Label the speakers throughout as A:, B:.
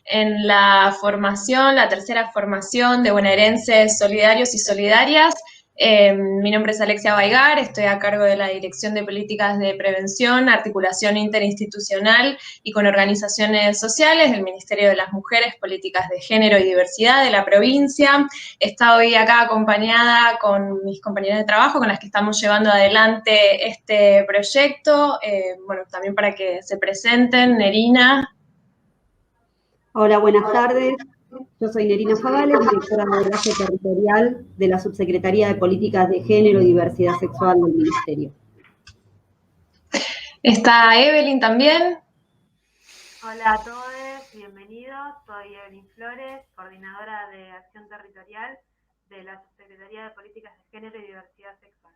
A: en la formación, la tercera formación de bonaerenses solidarios y solidarias. Mi nombre es Alexia Baigar, estoy a cargo de la Dirección de Políticas de Prevención, Articulación Interinstitucional y con Organizaciones Sociales del Ministerio de las Mujeres, Políticas de Género y Diversidad de la provincia. Estoy acá acompañada con mis compañeras de trabajo con las que estamos llevando adelante este proyecto. Bueno, también para que se presenten, Nerina.
B: Hola, buenas tardes. Yo soy Nerina Favales, directora de abordaje territorial de la Subsecretaría de Políticas de Género y Diversidad Sexual del Ministerio.
A: Está Evelyn también.
C: Hola a todos, bienvenidos. Soy Evelyn Flores, coordinadora de Acción Territorial de la Subsecretaría de Políticas de Género y Diversidad Sexual.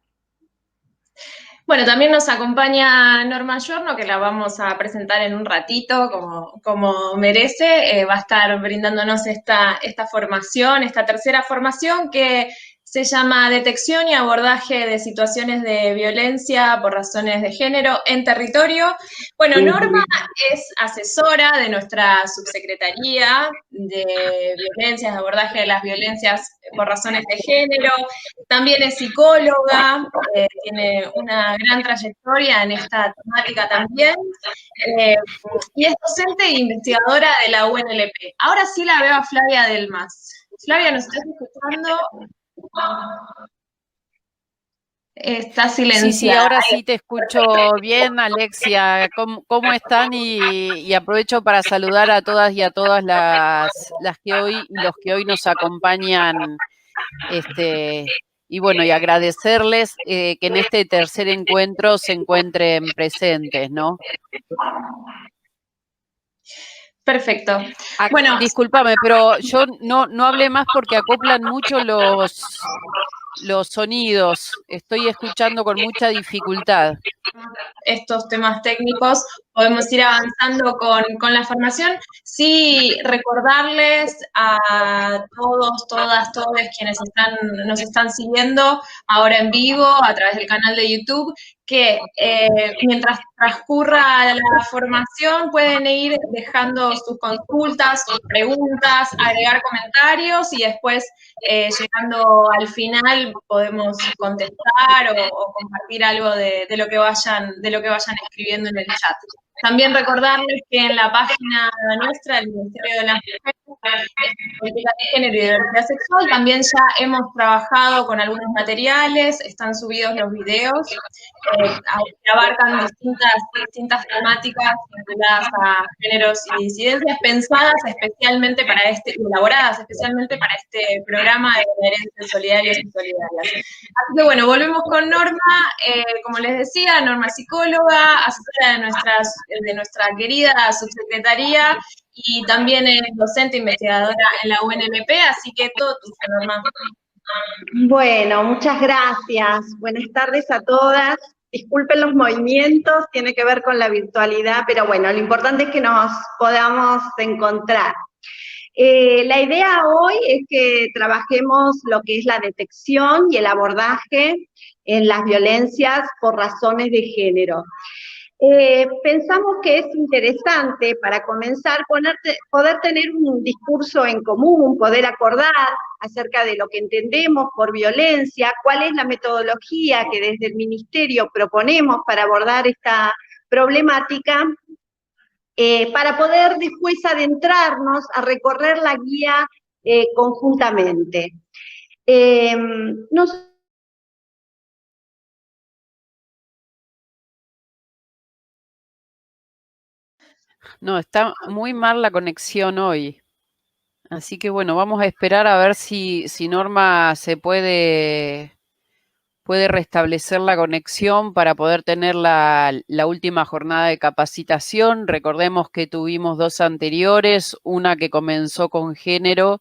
A: Bueno, también nos acompaña Norma Giorno, que la vamos a presentar en un ratito, como merece. Va a estar brindándonos esta formación, esta tercera formación que se llama Detección y Abordaje de Situaciones de Violencia por Razones de Género en Territorio. Bueno, Norma es asesora de nuestra subsecretaría de Violencias, de Abordaje de las Violencias por Razones de Género. También es psicóloga, tiene una gran trayectoria en esta temática también, y es docente e investigadora de la UNLP. Ahora sí la veo a Flavia Delmas. Flavia, ¿nos estás escuchando? Está silenciada.
D: Sí, ahora sí te escucho bien, Alexia. ¿Cómo están? Y aprovecho para saludar a todas y a todas las que hoy y los que hoy nos acompañan. Y bueno, y agradecerles que en este tercer encuentro se encuentren presentes, ¿no?
A: Perfecto. Bueno,
D: discúlpame, pero yo no hablé más porque acoplan mucho los sonidos. Estoy escuchando con mucha dificultad.
A: Estos temas técnicos, podemos ir avanzando con la formación. Sí, recordarles a todos, todas, todos quienes nos están siguiendo ahora en vivo a través del canal de YouTube, que mientras transcurra la formación pueden ir dejando sus consultas, sus preguntas, agregar comentarios y después llegando al final podemos contestar o compartir algo de lo que vayan escribiendo en el chat. También recordarles que en la página nuestra del Ministerio de las Mujeres, Políticas de Género y Diversidad Sexual, también ya hemos trabajado con algunos materiales, están subidos los videos, que abarcan distintas temáticas vinculadas a géneros y disidencias, pensadas especialmente para elaboradas especialmente para este programa de bonaerenses solidarios y solidarias. Así que bueno, volvemos con Norma, como les decía, Norma psicóloga, asesora de nuestra querida subsecretaría y también es docente investigadora en la UNLP, así que todo tuyo, Norma.
E: Bueno, muchas gracias. Buenas tardes a todas. Disculpen los movimientos, tiene que ver con la virtualidad, pero bueno, lo importante es que nos podamos encontrar. La idea hoy es que trabajemos lo que es la detección y el abordaje en las violencias por razones de género. Pensamos que es interesante para comenzar poder tener un discurso en común, poder acordar acerca de lo que entendemos por violencia, cuál es la metodología que desde el Ministerio proponemos para abordar esta problemática, para poder después adentrarnos a recorrer la guía conjuntamente.
D: No, está muy mal la conexión hoy. Así que bueno, vamos a esperar a ver si Norma se puede restablecer la conexión para poder tener la última jornada de capacitación. Recordemos que tuvimos 2 anteriores, una que comenzó con género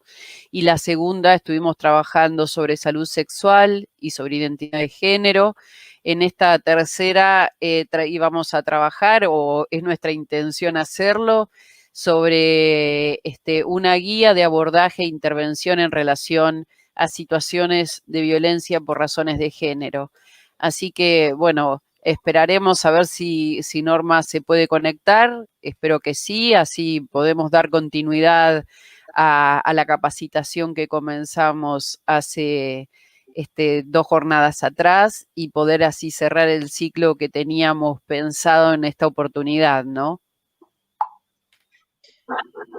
D: y la segunda estuvimos trabajando sobre salud sexual y sobre identidad de género. En esta tercera íbamos a trabajar, o es nuestra intención hacerlo, sobre una guía de abordaje e intervención en relación a situaciones de violencia por razones de género. Así que, bueno, esperaremos a ver si Norma se puede conectar, espero que sí, así podemos dar continuidad a la capacitación que comenzamos hace 2 jornadas atrás y poder así cerrar el ciclo que teníamos pensado en esta oportunidad, ¿no?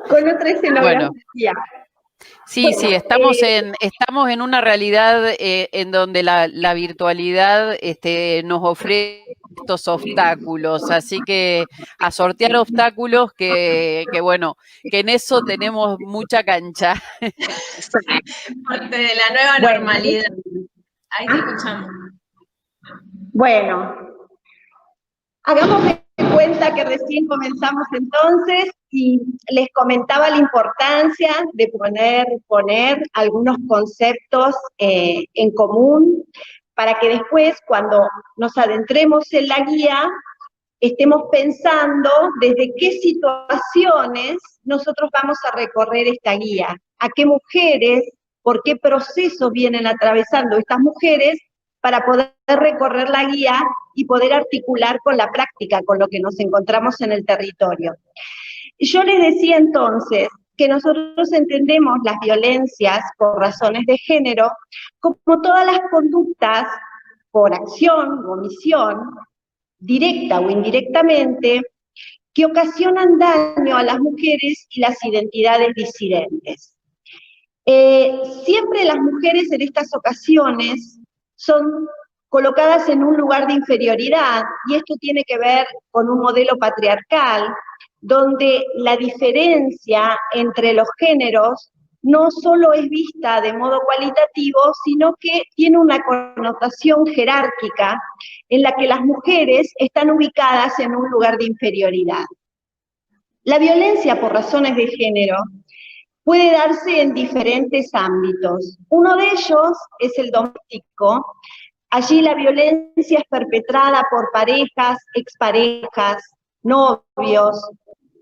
E: Con otra escenografía.
D: Bueno. Sí, estamos en una realidad en donde la virtualidad nos ofrece estos obstáculos, así que a sortear obstáculos que bueno, que en eso tenemos mucha cancha.
A: Parte de la nueva normalidad. Ahí te escuchamos.
E: Bueno, hagamos de cuenta que recién comenzamos entonces y les comentaba la importancia de poner algunos conceptos en común para que después, cuando nos adentremos en la guía, estemos pensando desde qué situaciones nosotros vamos a recorrer esta guía, a qué mujeres, por qué procesos vienen atravesando estas mujeres para poder recorrer la guía y poder articular con la práctica, con lo que nos encontramos en el territorio. Yo les decía entonces que nosotros entendemos las violencias por razones de género como todas las conductas por acción o omisión, directa o indirectamente, que ocasionan daño a las mujeres y las identidades disidentes. Siempre las mujeres en estas ocasiones son colocadas en un lugar de inferioridad, y esto tiene que ver con un modelo patriarcal, donde la diferencia entre los géneros no solo es vista de modo cualitativo, sino que tiene una connotación jerárquica en la que las mujeres están ubicadas en un lugar de inferioridad. La violencia por razones de género puede darse en diferentes ámbitos. Uno de ellos es el doméstico. Allí la violencia es perpetrada por parejas, exparejas, novios,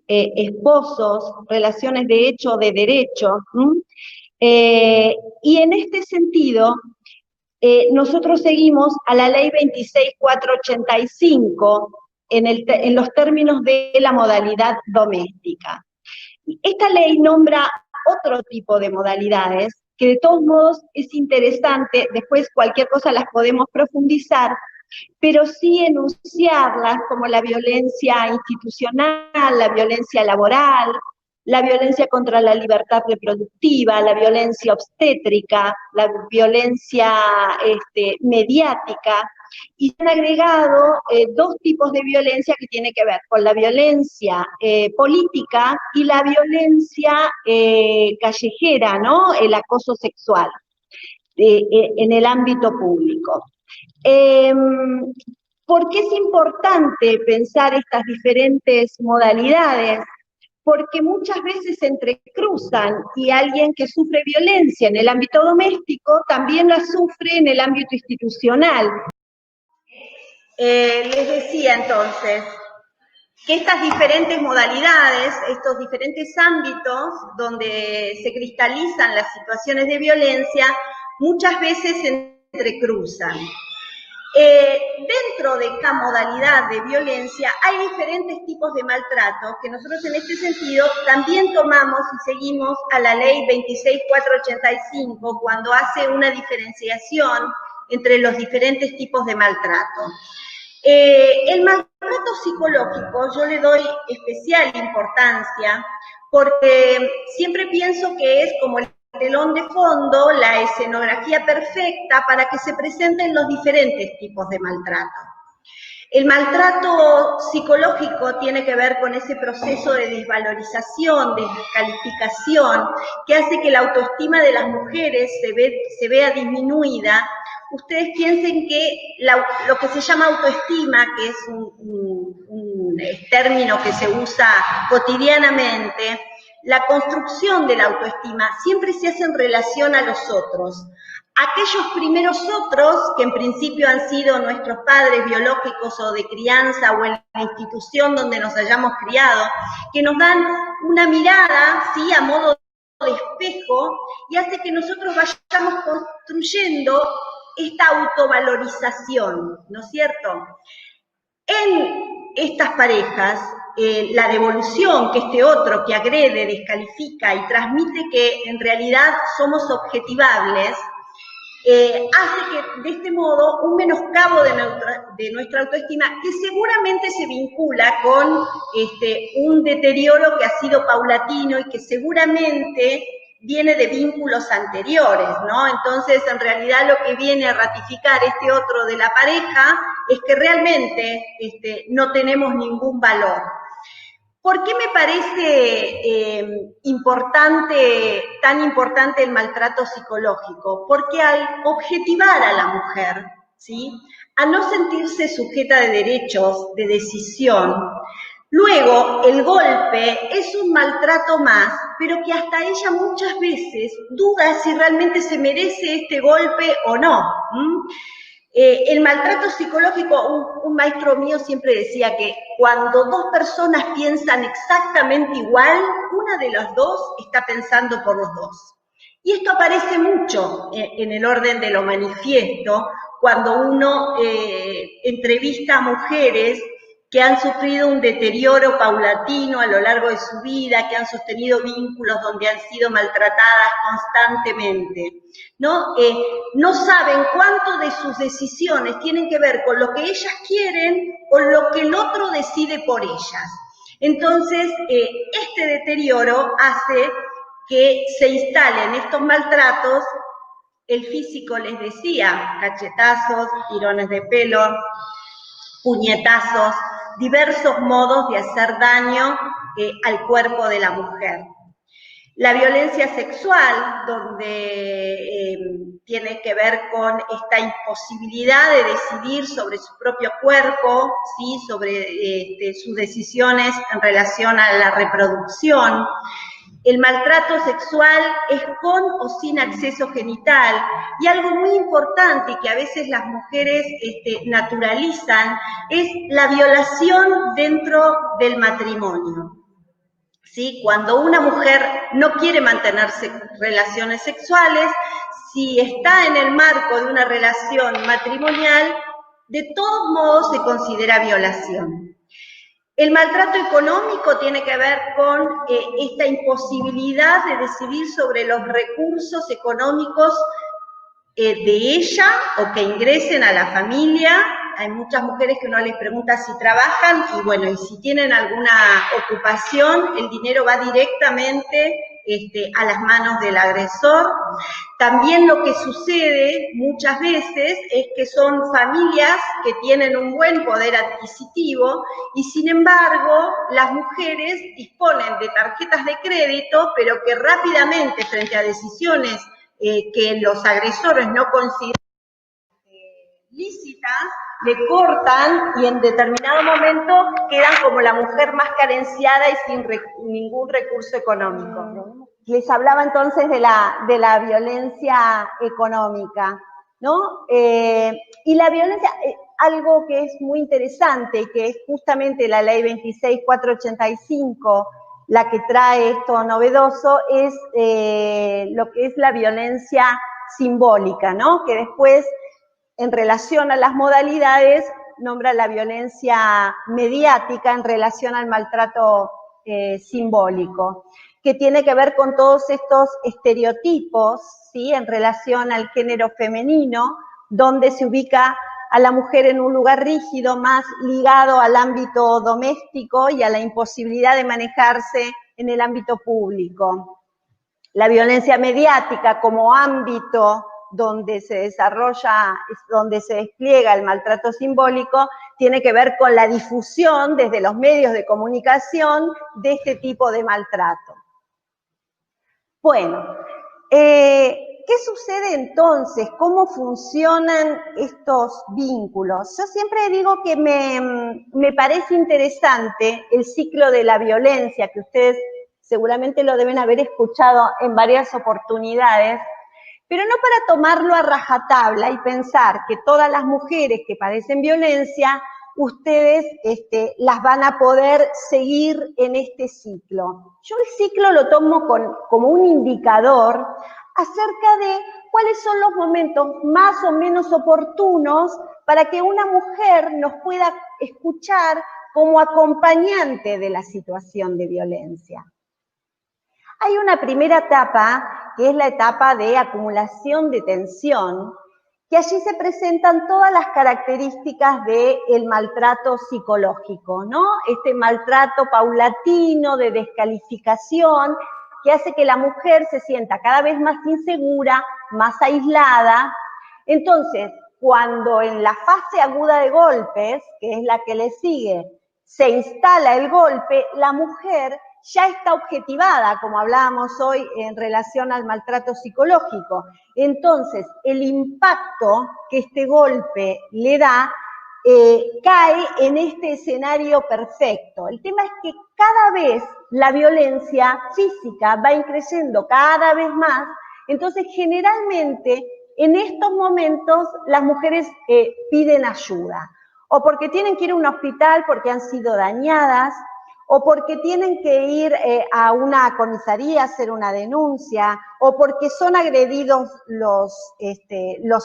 E: esposos, relaciones de hecho o de derecho. Y en este sentido, nosotros seguimos a la ley 26.485 en los términos de la modalidad doméstica. Esta ley nombra otro tipo de modalidades que de todos modos es interesante, después cualquier cosa las podemos profundizar, pero sí enunciarlas como la violencia institucional, la violencia laboral, la violencia contra la libertad reproductiva, la violencia obstétrica, la violencia mediática, y se han agregado 2 tipos de violencia que tienen que ver con la violencia política y la violencia callejera, ¿no? El acoso sexual en el ámbito público. ¿Por qué es importante pensar estas diferentes modalidades? Porque muchas veces se entrecruzan y alguien que sufre violencia en el ámbito doméstico también la sufre en el ámbito institucional. Les decía entonces que estas diferentes modalidades, estos diferentes ámbitos donde se cristalizan las situaciones de violencia, muchas veces se entrecruzan. Dentro de esta modalidad de violencia hay diferentes tipos de maltrato que nosotros en este sentido también tomamos y seguimos a la ley 26.485 cuando hace una diferenciación entre los diferentes tipos de maltrato. El maltrato psicológico yo le doy especial importancia porque siempre pienso que es como el telón de fondo, la escenografía perfecta para que se presenten los diferentes tipos de maltrato. El maltrato psicológico tiene que ver con ese proceso de desvalorización, de descalificación, que hace que la autoestima de las mujeres se vea disminuida. Ustedes piensen que lo que se llama autoestima, que es un término que se usa cotidianamente, la construcción de la autoestima siempre se hace en relación a los otros. Aquellos primeros otros, que en principio han sido nuestros padres biológicos o de crianza o en la institución donde nos hayamos criado, que nos dan una mirada, ¿sí?, a modo de espejo y hace que nosotros vayamos construyendo esta autovalorización, ¿no es cierto? En estas parejas, la devolución que este otro que agrede, descalifica y transmite que en realidad somos objetivables, hace que de este modo un menoscabo de nuestra autoestima que seguramente se vincula con un deterioro que ha sido paulatino y que seguramente viene de vínculos anteriores, ¿no? Entonces, en realidad lo que viene a ratificar este otro de la pareja es que realmente no tenemos ningún valor. ¿Por qué me parece tan importante el maltrato psicológico? Porque al objetivar a la mujer, ¿sí?, a no sentirse sujeta de derechos, de decisión, luego el golpe es un maltrato más, pero que hasta ella muchas veces duda si realmente se merece este golpe o no. El maltrato psicológico, un maestro mío siempre decía que cuando dos personas piensan exactamente igual, una de las dos está pensando por los dos. Y esto aparece mucho en el orden de lo manifiesto, cuando uno entrevista a mujeres que han sufrido un deterioro paulatino a lo largo de su vida, que han sostenido vínculos donde han sido maltratadas constantemente, ¿no? No saben cuánto de sus decisiones tienen que ver con lo que ellas quieren o lo que el otro decide por ellas. Entonces, este deterioro hace que se instalen estos maltratos. El físico les decía, cachetazos, tirones de pelo, puñetazos, diversos modos de hacer daño al cuerpo de la mujer. La violencia sexual, donde tiene que ver con esta imposibilidad de decidir sobre su propio cuerpo, ¿sí?, sobre sus decisiones en relación a la reproducción. El maltrato sexual es con o sin acceso genital, y algo muy importante que a veces las mujeres naturalizan es la violación dentro del matrimonio. ¿Sí? Cuando una mujer no quiere mantenerse relaciones sexuales, si está en el marco de una relación matrimonial, de todos modos se considera violación. El maltrato económico tiene que ver con esta imposibilidad de decidir sobre los recursos económicos de ella o que ingresen a la familia. Hay muchas mujeres que uno les pregunta si trabajan y bueno, y si tienen alguna ocupación, el dinero va directamente a las manos del agresor. También lo que sucede muchas veces es que son familias que tienen un buen poder adquisitivo y sin embargo las mujeres disponen de tarjetas de crédito, pero que rápidamente frente a decisiones que los agresores no consideran lícitas, le cortan y en determinado momento quedan como la mujer más carenciada y sin ningún recurso económico. Les hablaba entonces de la violencia económica, ¿no? Y la violencia, algo que es muy interesante y que es justamente la ley 26.485, la que trae esto novedoso, es lo que es la violencia simbólica, ¿no? Que después, en relación a las modalidades, nombra la violencia mediática en relación al maltrato simbólico, que tiene que ver con todos estos estereotipos, ¿sí?, en relación al género femenino, donde se ubica a la mujer en un lugar rígido, más ligado al ámbito doméstico y a la imposibilidad de manejarse en el ámbito público. La violencia mediática como ámbito donde se desarrolla, donde se despliega el maltrato simbólico, tiene que ver con la difusión desde los medios de comunicación de este tipo de maltrato. Bueno, ¿qué sucede entonces? ¿Cómo funcionan estos vínculos? Yo siempre digo que me parece interesante el ciclo de la violencia, que ustedes seguramente lo deben haber escuchado en varias oportunidades, pero no para tomarlo a rajatabla y pensar que todas las mujeres que padecen violencia, ustedes las van a poder seguir en este ciclo. Yo el ciclo lo tomo como un indicador acerca de cuáles son los momentos más o menos oportunos para que una mujer nos pueda escuchar como acompañante de la situación de violencia. Hay una primera etapa, que es la etapa de acumulación de tensión, que allí se presentan todas las características del maltrato psicológico, ¿no? Este maltrato paulatino de descalificación que hace que la mujer se sienta cada vez más insegura, más aislada. Entonces, cuando en la fase aguda de golpes, que es la que le sigue, se instala el golpe, la mujer ya está objetivada, como hablábamos hoy en relación al maltrato psicológico. Entonces, el impacto que este golpe le da cae en este escenario perfecto. El tema es que cada vez la violencia física va increciendo cada vez más, entonces generalmente en estos momentos las mujeres piden ayuda, o porque tienen que ir a un hospital porque han sido dañadas, o porque tienen que ir a una comisaría a hacer una denuncia, o porque son agredidos los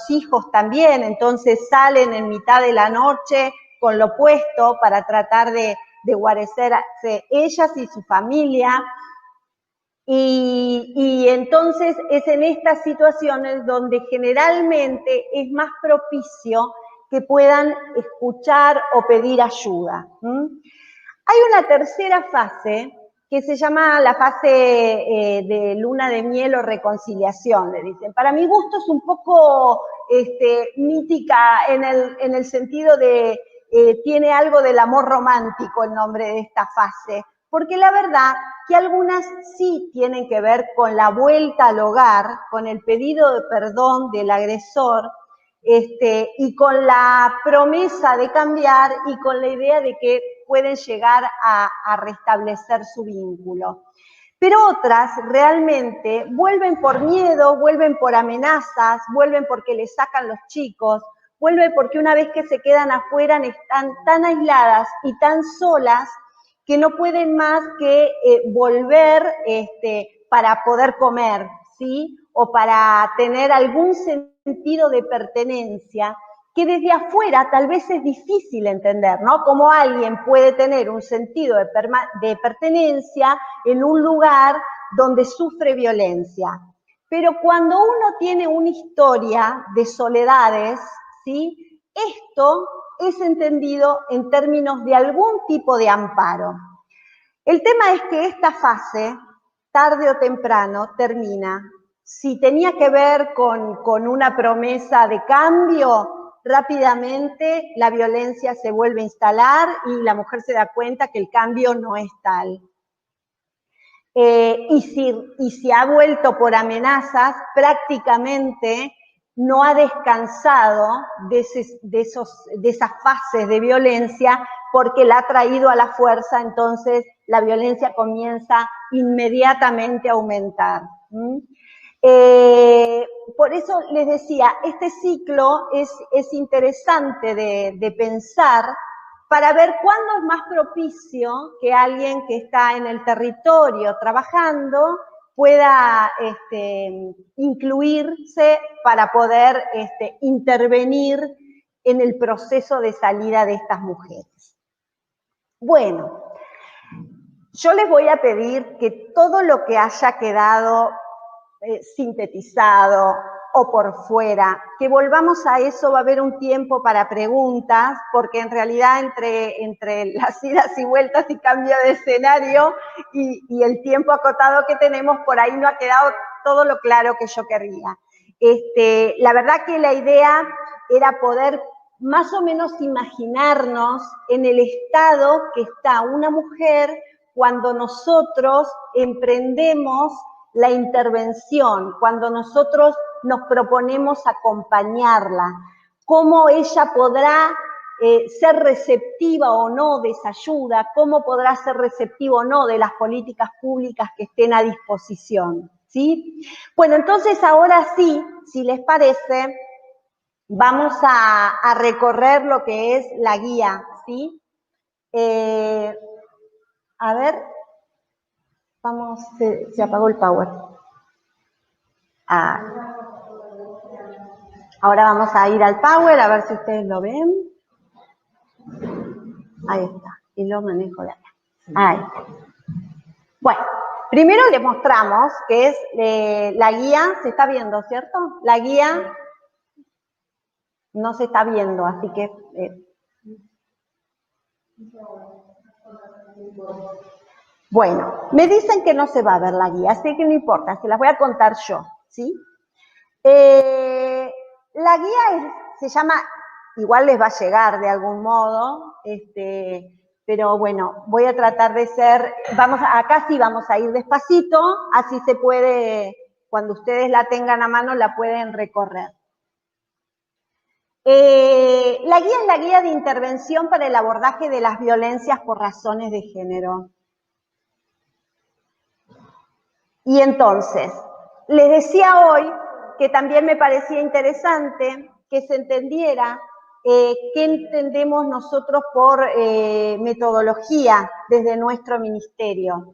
E: hijos también, entonces salen en mitad de la noche con lo puesto para tratar de guarecerse ellas y su familia. Y entonces es en estas situaciones donde generalmente es más propicio que puedan escuchar o pedir ayuda. Hay una tercera fase que se llama la fase de luna de miel o reconciliación, le dicen. Para mi gusto es un poco mítica en el sentido de tiene algo del amor romántico el nombre de esta fase, porque la verdad que algunas sí tienen que ver con la vuelta al hogar, con el pedido de perdón del agresor, y con la promesa de cambiar y con la idea de que pueden llegar a restablecer su vínculo. Pero otras realmente vuelven por miedo, vuelven por amenazas, vuelven porque les sacan los chicos, vuelven porque una vez que se quedan afuera están tan aisladas y tan solas que no pueden más que volver para poder comer, ¿sí? O para tener algún sentido de pertenencia, que desde afuera tal vez es difícil entender, ¿no? Cómo alguien puede tener un sentido de pertenencia en un lugar donde sufre violencia. Pero cuando uno tiene una historia de soledades, ¿sí? Esto es entendido en términos de algún tipo de amparo. El tema es que esta fase, tarde o temprano, termina. Si tenía que ver con una promesa de cambio, rápidamente la violencia se vuelve a instalar y la mujer se da cuenta que el cambio no es tal. Y si ha vuelto por amenazas, prácticamente no ha descansado de esas fases de violencia porque la ha traído a la fuerza, entonces la violencia comienza inmediatamente a aumentar. Por eso les decía, este ciclo es interesante de pensar para ver cuándo es más propicio que alguien que está en el territorio trabajando pueda incluirse para poder intervenir en el proceso de salida de estas mujeres. Bueno, yo les voy a pedir que todo lo que haya quedado sintetizado o por fuera, que volvamos a eso, va a haber un tiempo para preguntas, porque en realidad entre las idas y vueltas y cambio de escenario y el tiempo acotado que tenemos, por ahí no ha quedado todo lo claro que yo querría. La verdad que la idea era poder más o menos imaginarnos en el estado que está una mujer cuando nosotros emprendemos la intervención, cuando nosotros nos proponemos acompañarla, cómo ella podrá ser receptiva o no de esa ayuda, cómo podrá ser receptiva o no de las políticas públicas que estén a disposición, ¿sí? Bueno, entonces ahora sí, si les parece, vamos a recorrer lo que es la guía, ¿sí? A ver, vamos, se apagó el power. Ahora vamos a ir al power, a ver si ustedes lo ven. Ahí está. Y lo manejo de acá. Ahí está. Bueno, primero les mostramos que es la guía, se está viendo, ¿cierto? La guía no se está viendo, así que... Bueno, me dicen que no se va a ver la guía, así que no importa, se las voy a contar yo, ¿sí? La guía se llama, igual les va a llegar de algún modo, pero bueno, voy a tratar de ser, acá sí vamos a ir despacito, así se puede, cuando ustedes la tengan a mano, la pueden recorrer. La guía es la guía de intervención para el abordaje de las violencias por razones de género. Y entonces, les decía hoy que también me parecía interesante que se entendiera qué entendemos nosotros por metodología desde nuestro ministerio.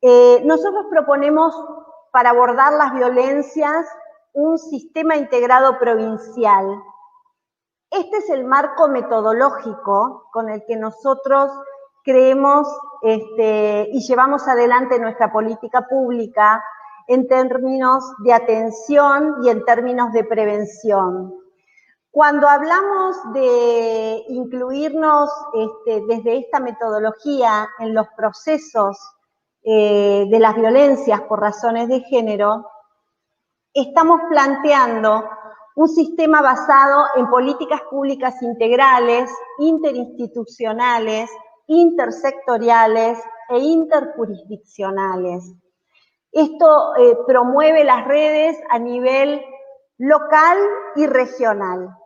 E: Nosotros proponemos para abordar las violencias un sistema integrado provincial. Este es el marco metodológico con el que nosotros creemos y llevamos adelante nuestra política pública en términos de atención y en términos de prevención. Cuando hablamos de incluirnos desde esta metodología en los procesos de las violencias por razones de género, estamos planteando un sistema basado en políticas públicas integrales, interinstitucionales, intersectoriales e interjurisdiccionales. Esto promueve las redes a nivel local y regional.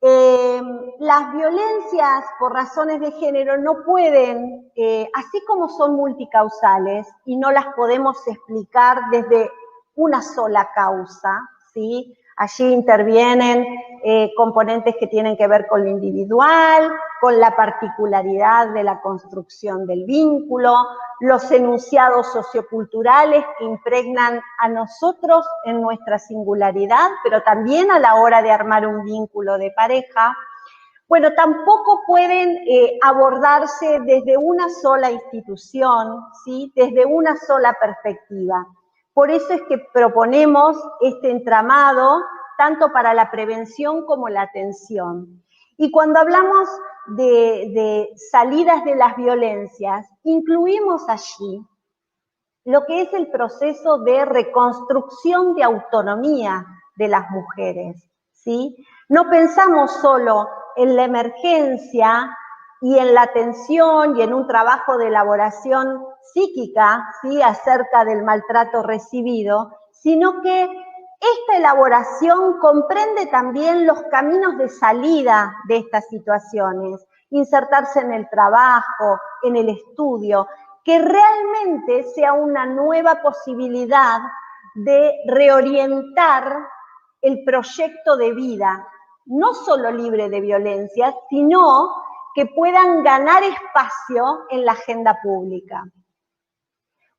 E: Las violencias por razones de género no pueden, así como son multicausales y no las podemos explicar desde una sola causa, ¿sí? Allí intervienen componentes que tienen que ver con lo individual, con la particularidad de la construcción del vínculo, los enunciados socioculturales que impregnan a nosotros en nuestra singularidad, pero también a la hora de armar un vínculo de pareja. Bueno, tampoco pueden abordarse desde una sola institución, ¿sí? Desde una sola perspectiva. Por eso es que proponemos este entramado tanto para la prevención como la atención. Y cuando hablamos de salidas de las violencias, incluimos allí lo que es el proceso de reconstrucción de autonomía de las mujeres, ¿sí? No pensamos solo en la emergencia y en la atención y en un trabajo de elaboración psíquica, ¿sí? Acerca del maltrato recibido, sino que esta elaboración comprende también los caminos de salida de estas situaciones, insertarse en el trabajo, en el estudio, que realmente sea una nueva posibilidad de reorientar el proyecto de vida, no solo libre de violencia, sino que puedan ganar espacio en la agenda pública.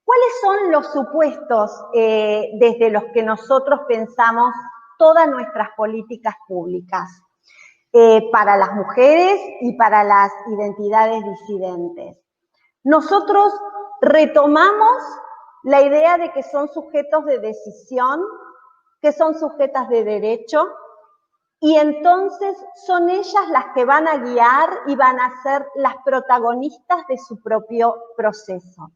E: ¿Cuáles son los supuestos desde los que nosotros pensamos todas nuestras políticas públicas para las mujeres y para las identidades disidentes? Nosotros retomamos la idea de que son sujetos de decisión, que son sujetas de derecho, y entonces son ellas las que van a guiar y van a ser las protagonistas de su propio proceso.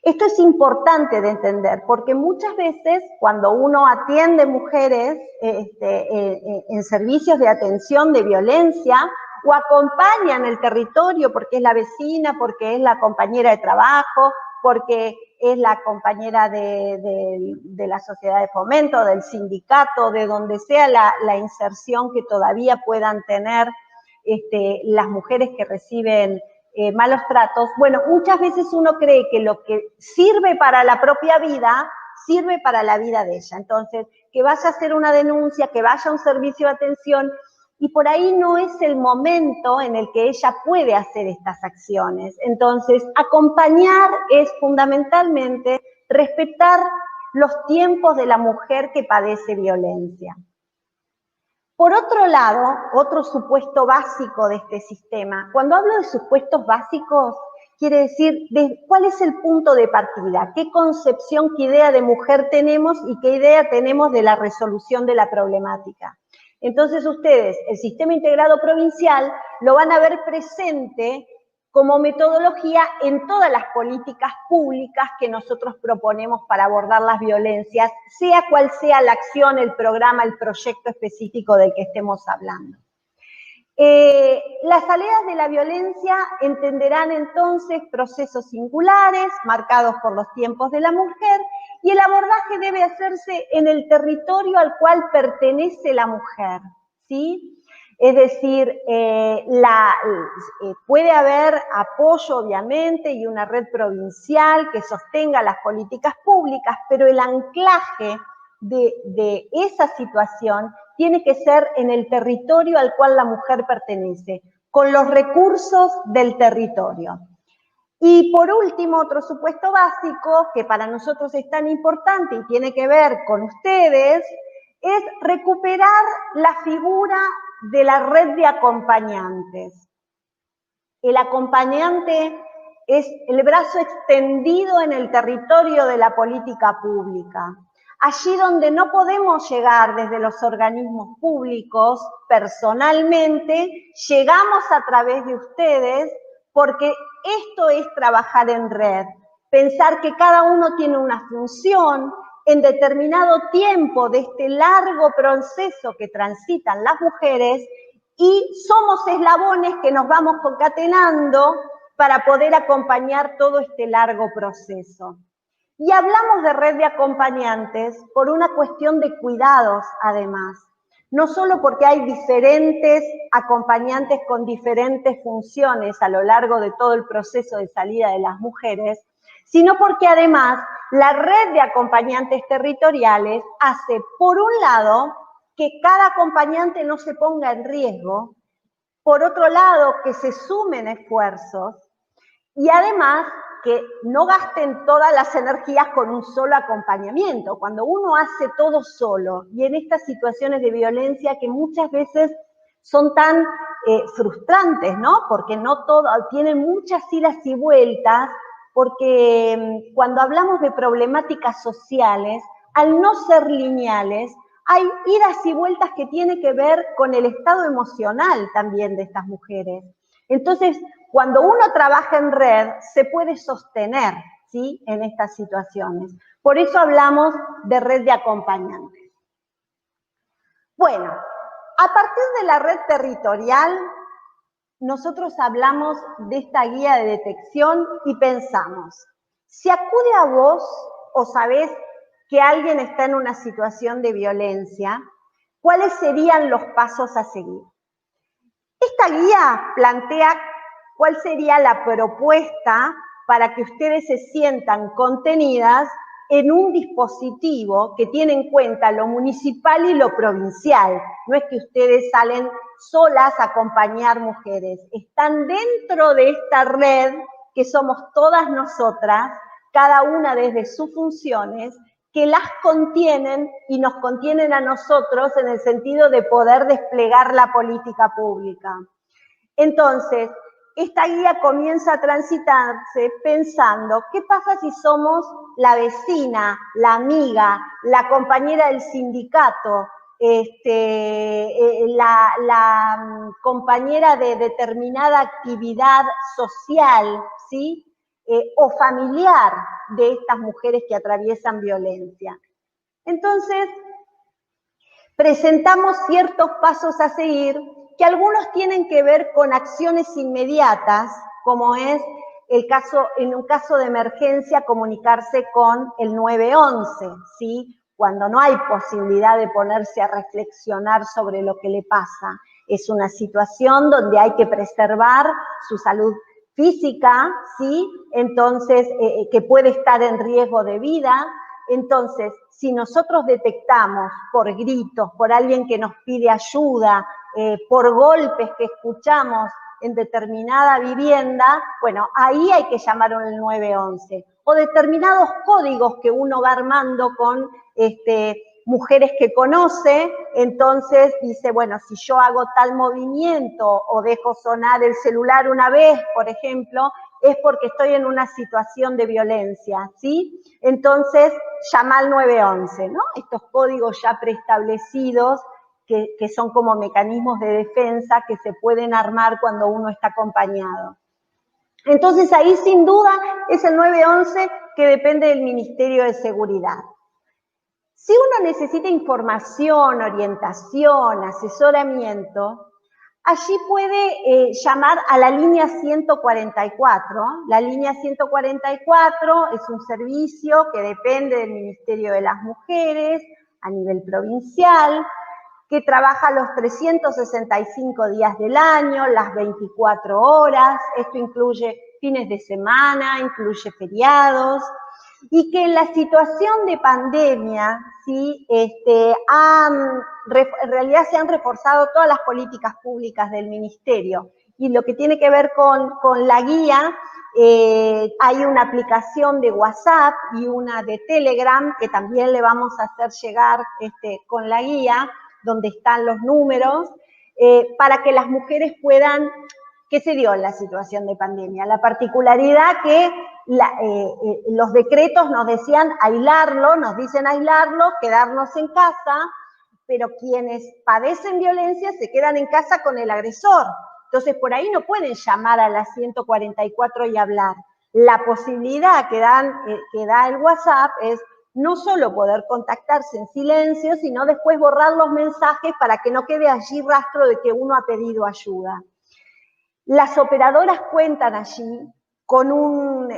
E: Esto es importante de entender, porque muchas veces cuando uno atiende mujeres en servicios de atención de violencia, o acompaña en el territorio porque es la vecina, porque es la compañera de trabajo, porque es la compañera de la sociedad de fomento, del sindicato, de donde sea la inserción que todavía puedan tener las mujeres que reciben malos tratos. Bueno, muchas veces uno cree que lo que sirve para la propia vida, sirve para la vida de ella. Entonces, que vaya a hacer una denuncia, que vaya a un servicio de atención, y por ahí no es el momento en el que ella puede hacer estas acciones. Entonces, acompañar es fundamentalmente respetar los tiempos de la mujer que padece violencia. Por otro lado, otro supuesto básico de este sistema, cuando hablo de supuestos básicos, quiere decir cuál es el punto de partida, qué concepción, qué idea de mujer tenemos y qué idea tenemos de la resolución de la problemática. Entonces ustedes, el sistema integrado provincial, lo van a ver presente como metodología en todas las políticas públicas que nosotros proponemos para abordar las violencias, sea cual sea la acción, el programa, el proyecto específico del que estemos hablando. Las salidas de la violencia entenderán entonces procesos singulares, marcados por los tiempos de la mujer, y el abordaje debe hacerse en el territorio al cual pertenece la mujer, ¿sí? Es decir, puede haber apoyo, obviamente, y una red provincial que sostenga las políticas públicas, pero el anclaje de esa situación tiene que ser en el territorio al cual la mujer pertenece, con los recursos del territorio. Y por último, otro supuesto básico que para nosotros es tan importante y tiene que ver con ustedes, es recuperar la figura de la red de acompañantes. El acompañante es el brazo extendido en el territorio de la política pública. Allí donde no podemos llegar desde los organismos públicos personalmente, llegamos a través de ustedes, porque esto es trabajar en red, pensar que cada uno tiene una función en determinado tiempo de este largo proceso que transitan las mujeres, y somos eslabones que nos vamos concatenando para poder acompañar todo este largo proceso. Y hablamos de red de acompañantes por una cuestión de cuidados, además. No solo porque hay diferentes acompañantes con diferentes funciones a lo largo de todo el proceso de salida de las mujeres, sino porque además la red de acompañantes territoriales hace, por un lado, que cada acompañante no se ponga en riesgo, por otro lado, que se sumen esfuerzos, y además que no gasten todas las energías con un solo acompañamiento. Cuando uno hace todo solo, y en estas situaciones de violencia que muchas veces son tan frustrantes, ¿no? Porque no todo, tienen muchas idas y vueltas, porque cuando hablamos de problemáticas sociales, al no ser lineales, hay idas y vueltas que tienen que ver con el estado emocional también de estas mujeres. Entonces, cuando uno trabaja en red, se puede sostener, ¿sí?, en estas situaciones. Por eso hablamos de red de acompañantes. Bueno, a partir de la red territorial, nosotros hablamos de esta guía de detección y pensamos, si acude a vos o sabés que alguien está en una situación de violencia, ¿cuáles serían los pasos a seguir? Esta guía plantea cuál sería la propuesta para que ustedes se sientan contenidas en un dispositivo que tiene en cuenta lo municipal y lo provincial. No es que ustedes salen solas a acompañar mujeres, están dentro de esta red que somos todas nosotras, cada una desde sus funciones, que las contienen y nos contienen a nosotros en el sentido de poder desplegar la política pública. Entonces, esta guía comienza a transitarse pensando, ¿qué pasa si somos la vecina, la amiga, la compañera del sindicato, la compañera de determinada actividad social, ¿sí?, o familiar de estas mujeres que atraviesan violencia? Entonces, presentamos ciertos pasos a seguir que algunos tienen que ver con acciones inmediatas, como es el caso, en un caso de emergencia, comunicarse con el 911, ¿sí?, cuando no hay posibilidad de ponerse a reflexionar sobre lo que le pasa. Es una situación donde hay que preservar su salud física, ¿sí?, entonces, que puede estar en riesgo de vida. Entonces, si nosotros detectamos por gritos, por alguien que nos pide ayuda, por golpes que escuchamos en determinada vivienda, bueno, ahí hay que llamar al 911. O determinados códigos que uno va armando con mujeres que conoce, entonces dice, bueno, si yo hago tal movimiento o dejo sonar el celular una vez, por ejemplo, es porque estoy en una situación de violencia, ¿sí? Entonces, llama al 911, ¿no? Estos códigos ya preestablecidos que son como mecanismos de defensa que se pueden armar cuando uno está acompañado. Entonces, ahí sin duda es el 911 que depende del Ministerio de Seguridad. Si uno necesita información, orientación, asesoramiento, allí puede llamar a la línea 144. La línea 144 es un servicio que depende del Ministerio de las Mujeres a nivel provincial, que trabaja los 365 días del año, las 24 horas. Esto incluye fines de semana, incluye feriados, y que en la situación de pandemia, ¿sí? En realidad se han reforzado todas las políticas públicas del Ministerio. Y lo que tiene que ver con la guía, hay una aplicación de WhatsApp y una de Telegram que también le vamos a hacer llegar con la guía, donde están los números, para que las mujeres puedan. ¿Qué se dio en la situación de pandemia? La particularidad que los decretos nos decían aislarlo, nos dicen aislarlo, quedarnos en casa, pero quienes padecen violencia se quedan en casa con el agresor. Entonces, por ahí no pueden llamar a la 144 y hablar. La posibilidad que da el WhatsApp es no solo poder contactarse en silencio, sino después borrar los mensajes para que no quede allí rastro de que uno ha pedido ayuda. Las operadoras cuentan allí con un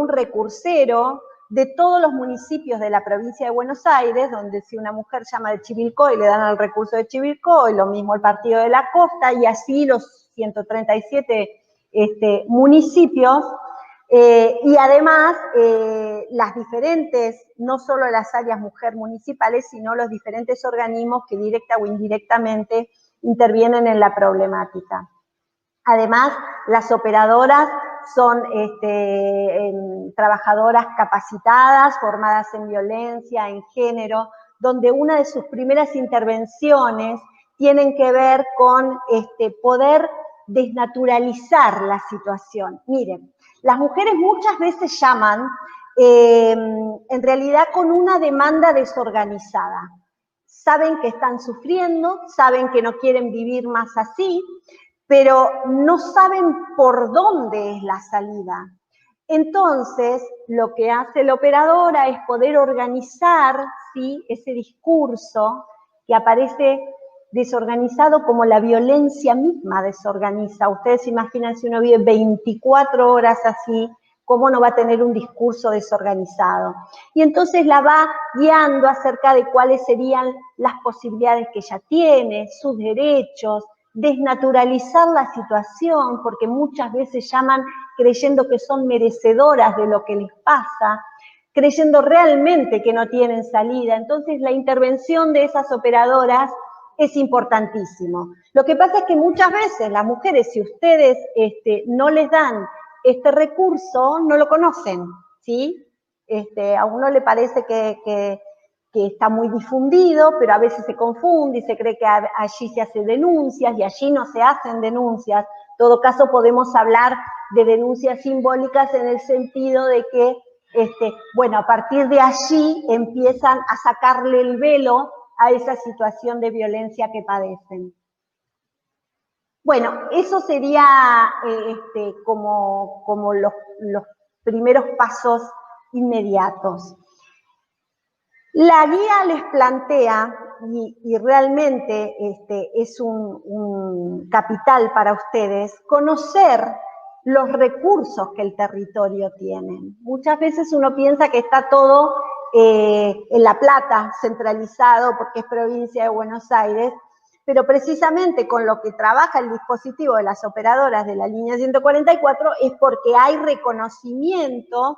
E: recursero de todos los municipios de la provincia de Buenos Aires, donde si una mujer llama de Chivilcoy le dan al recurso de Chivilcoy, lo mismo el Partido de la Costa, y así los 137 municipios. Y además, las diferentes, no solo las áreas mujer municipales, sino los diferentes organismos que directa o indirectamente intervienen en la problemática. Además, las operadoras son trabajadoras capacitadas, formadas en violencia, en género, donde una de sus primeras intervenciones tienen que ver con poder desnaturalizar la situación. Miren, las mujeres muchas veces llaman en realidad con una demanda desorganizada. Saben que están sufriendo, saben que no quieren vivir más así, pero no saben por dónde es la salida. Entonces, lo que hace la operadora es poder organizar, ¿sí?, ese discurso que aparece desorganizado como la violencia misma desorganiza. Ustedes imaginan si uno vive 24 horas así, ¿cómo no va a tener un discurso desorganizado? Y entonces la va guiando acerca de cuáles serían las posibilidades que ella tiene, sus derechos, desnaturalizar la situación, porque muchas veces llaman creyendo que son merecedoras de lo que les pasa, creyendo realmente que no tienen salida. Entonces la intervención de esas operadoras es importantísimo. Lo que pasa es que muchas veces las mujeres, si ustedes no les dan este recurso, no lo conocen, ¿sí? A uno le parece que está muy difundido, pero a veces se confunde y se cree que allí se hacen denuncias y allí no se hacen denuncias. En todo caso, podemos hablar de denuncias simbólicas en el sentido de que, bueno, a partir de allí empiezan a sacarle el velo a esa situación de violencia que padecen. Bueno, eso sería como los primeros pasos inmediatos. La guía les plantea, y realmente es un capital para ustedes, conocer los recursos que el territorio tiene. Muchas veces uno piensa que está todo en La Plata, centralizado, porque es provincia de Buenos Aires, pero precisamente con lo que trabaja el dispositivo de las operadoras de la línea 144 es porque hay reconocimiento,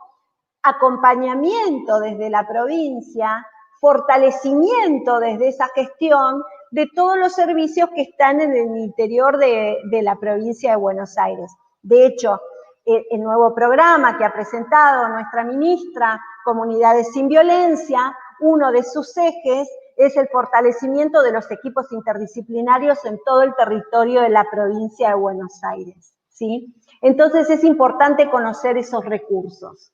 E: acompañamiento desde la provincia, fortalecimiento desde esa gestión de todos los servicios que están en el interior de la provincia de Buenos Aires. De hecho, el nuevo programa que ha presentado nuestra ministra, Comunidades sin Violencia,
F: uno de sus ejes es el fortalecimiento de los equipos interdisciplinarios en todo el territorio de la provincia de Buenos Aires, ¿sí? Entonces es importante conocer esos recursos.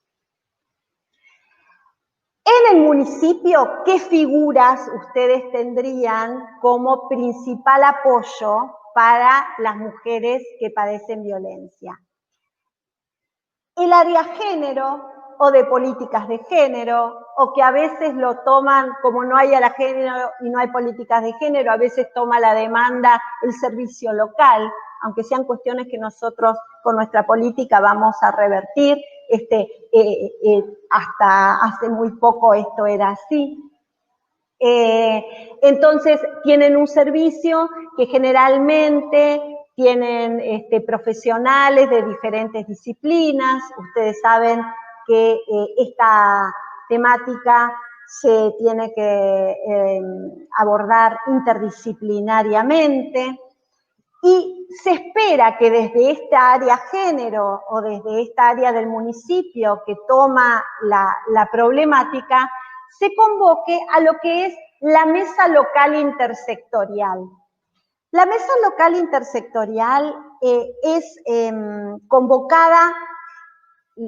F: En el municipio, ¿qué figuras ustedes tendrían como principal apoyo para las mujeres que padecen violencia? El área género o de políticas de género, o que a veces lo toman como no hay área género y no hay políticas de género, a veces toma la demanda el servicio local, aunque sean cuestiones que nosotros con nuestra política vamos a revertir. Hasta hace muy poco esto era así. Entonces tienen un servicio que generalmente tienen profesionales de diferentes disciplinas. Ustedes saben que esta temática se tiene que abordar interdisciplinariamente. Y se espera que desde esta área género o desde esta área del municipio que toma la problemática, se convoque a lo que es la mesa local intersectorial. La mesa local intersectorial es convocada,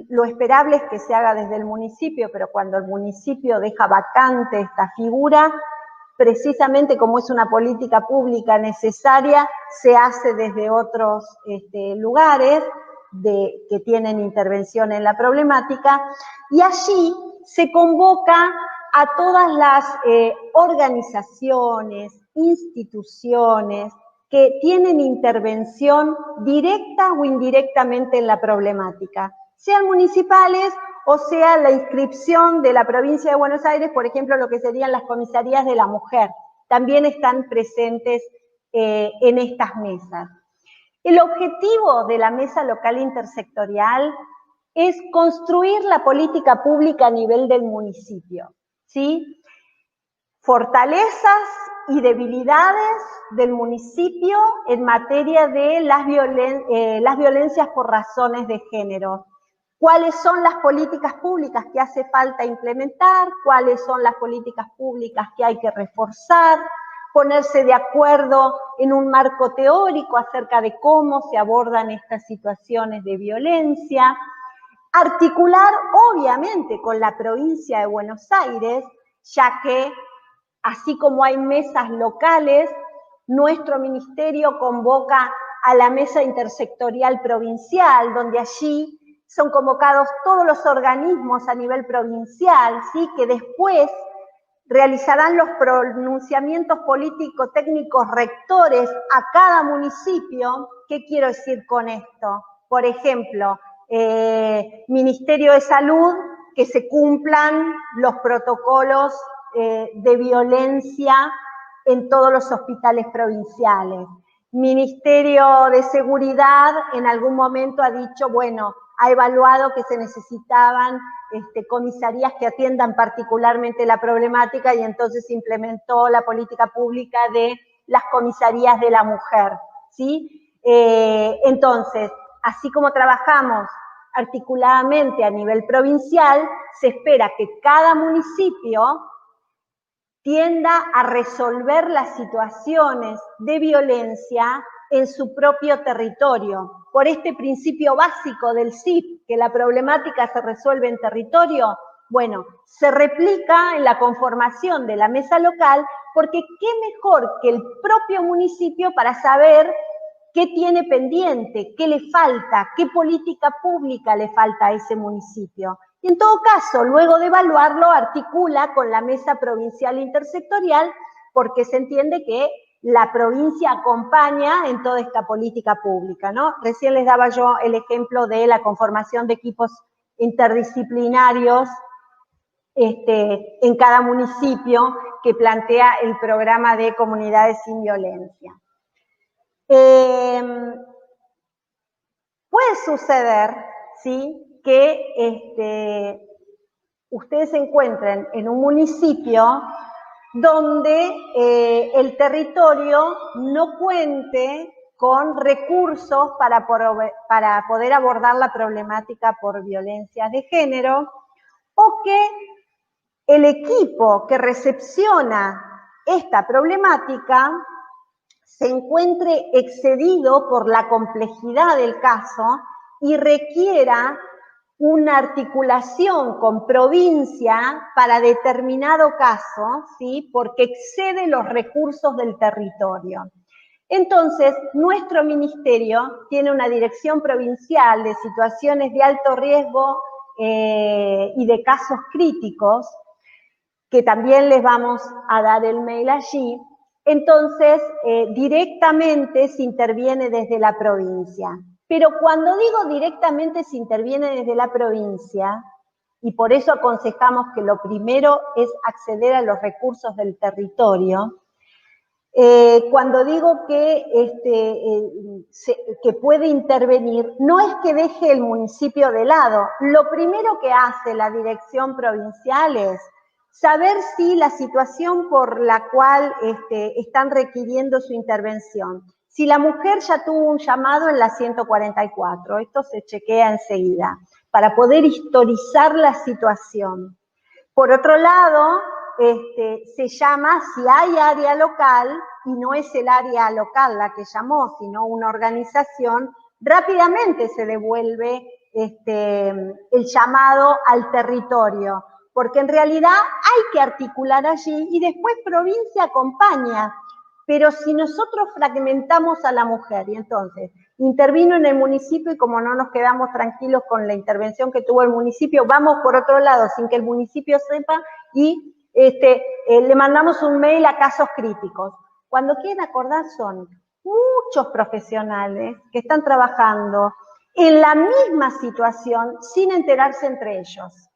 F: lo esperable es que se haga desde el municipio, pero cuando el municipio deja vacante esta figura, precisamente como es una política pública necesaria, se hace desde otros lugares que tienen intervención en la problemática, y allí se convoca a todas las organizaciones, instituciones que tienen intervención directa o indirectamente en la problemática, sean municipales o sea la inscripción de la provincia de Buenos Aires, por ejemplo, lo que serían las comisarías de la mujer, también están presentes en estas mesas. El objetivo de la mesa local intersectorial es construir la política pública a nivel del municipio, ¿sí? Fortalezas y debilidades del municipio en materia de las violencias por razones de género. ¿Cuáles son las políticas públicas que hace falta implementar? ¿Cuáles son las políticas públicas que hay que reforzar? Ponerse de acuerdo en un marco teórico acerca de cómo se abordan estas situaciones de violencia. Articular, obviamente, con la provincia de Buenos Aires, ya que, así como hay mesas locales, nuestro ministerio convoca a la mesa intersectorial provincial, donde allí son convocados todos los organismos a nivel provincial, ¿sí? Que después realizarán los pronunciamientos político-técnicos rectores a cada municipio. ¿Qué quiero decir con esto? Por ejemplo, Ministerio de Salud, que se cumplan los protocolos de violencia en todos los hospitales provinciales. Ministerio de Seguridad en algún momento ha dicho, bueno, ha evaluado que se necesitaban comisarías que atiendan particularmente la problemática y entonces implementó la política pública de las comisarías de la mujer, ¿sí? Entonces, así como trabajamos articuladamente a nivel provincial, se espera que cada municipio tienda a resolver las situaciones de violencia en su propio territorio. Por este principio básico del CIP, que la problemática se resuelve en territorio, bueno, se replica en la conformación de la mesa local, porque qué mejor que el propio municipio para saber qué tiene pendiente, qué le falta, qué política pública le falta a ese municipio. Y en todo caso, luego de evaluarlo, articula con la mesa provincial intersectorial, porque se entiende que la provincia acompaña en toda esta política pública, ¿no? Recién les daba yo el ejemplo de la conformación de equipos interdisciplinarios en cada municipio que plantea el programa de comunidades sin violencia. Puede suceder, ¿sí?, que ustedes se encuentren en un municipio donde el territorio no cuente con recursos para poder abordar la problemática por violencia de género, o que el equipo que recepciona esta problemática se encuentre excedido por la complejidad del caso y requiera una articulación con provincia para determinado caso, ¿sí? Porque excede los recursos del territorio. Entonces, nuestro ministerio tiene una dirección provincial de situaciones de alto riesgo y de casos críticos, que también les vamos a dar el mail allí. Entonces, directamente se interviene desde la provincia. Pero cuando digo directamente se interviene desde la provincia, y por eso aconsejamos que lo primero es acceder a los recursos del territorio, cuando digo que puede intervenir, no es que deje el municipio de lado. Lo primero que hace la dirección provincial es saber si la situación por la cual están requiriendo su intervención, si la mujer ya tuvo un llamado en la 144, esto se chequea enseguida, para poder historizar la situación. Por otro lado, se llama, si hay área local, y no es el área local la que llamó, sino una organización, rápidamente se devuelve el llamado al territorio, porque en realidad hay que articular allí y después provincia acompaña. Pero si nosotros fragmentamos a la mujer, y entonces intervino en el municipio y como no nos quedamos tranquilos con la intervención que tuvo el municipio, vamos por otro lado sin que el municipio sepa y le mandamos un mail a casos críticos. Cuando quieren acordar son muchos profesionales que están trabajando en la misma situación sin enterarse entre ellos.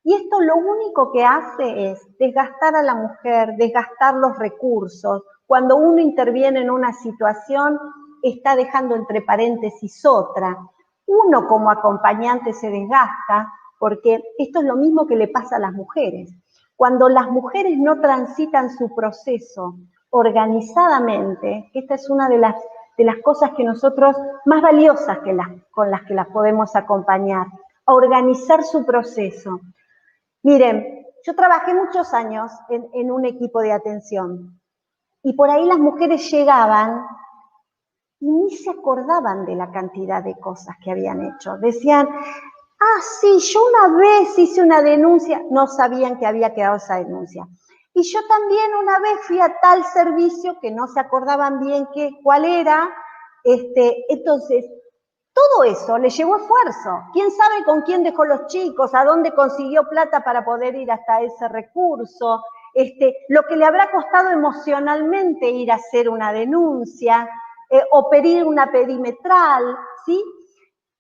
F: Y esto lo único que hace es desgastar a la mujer, desgastar los recursos. Cuando uno interviene en una situación, está dejando entre paréntesis otra. Uno como acompañante se desgasta, porque esto es lo mismo que le pasa a las mujeres. Cuando las mujeres no transitan su proceso organizadamente, esta es una de las cosas que nosotros, más valiosas con las que las podemos acompañar, a organizar su proceso. Miren, yo trabajé muchos años en un equipo de atención y por ahí las mujeres llegaban y ni se acordaban de la cantidad de cosas que habían hecho. Decían, ah, sí, yo una vez hice una denuncia, no sabían que había quedado esa denuncia. Y yo también una vez fui a tal servicio que no se acordaban bien cuál era. Entonces, todo eso le llevó esfuerzo. ¿Quién sabe con quién dejó los chicos? ¿A dónde consiguió plata para poder ir hasta ese recurso? Lo que le habrá costado emocionalmente ir a hacer una denuncia o pedir una perimetral, ¿sí?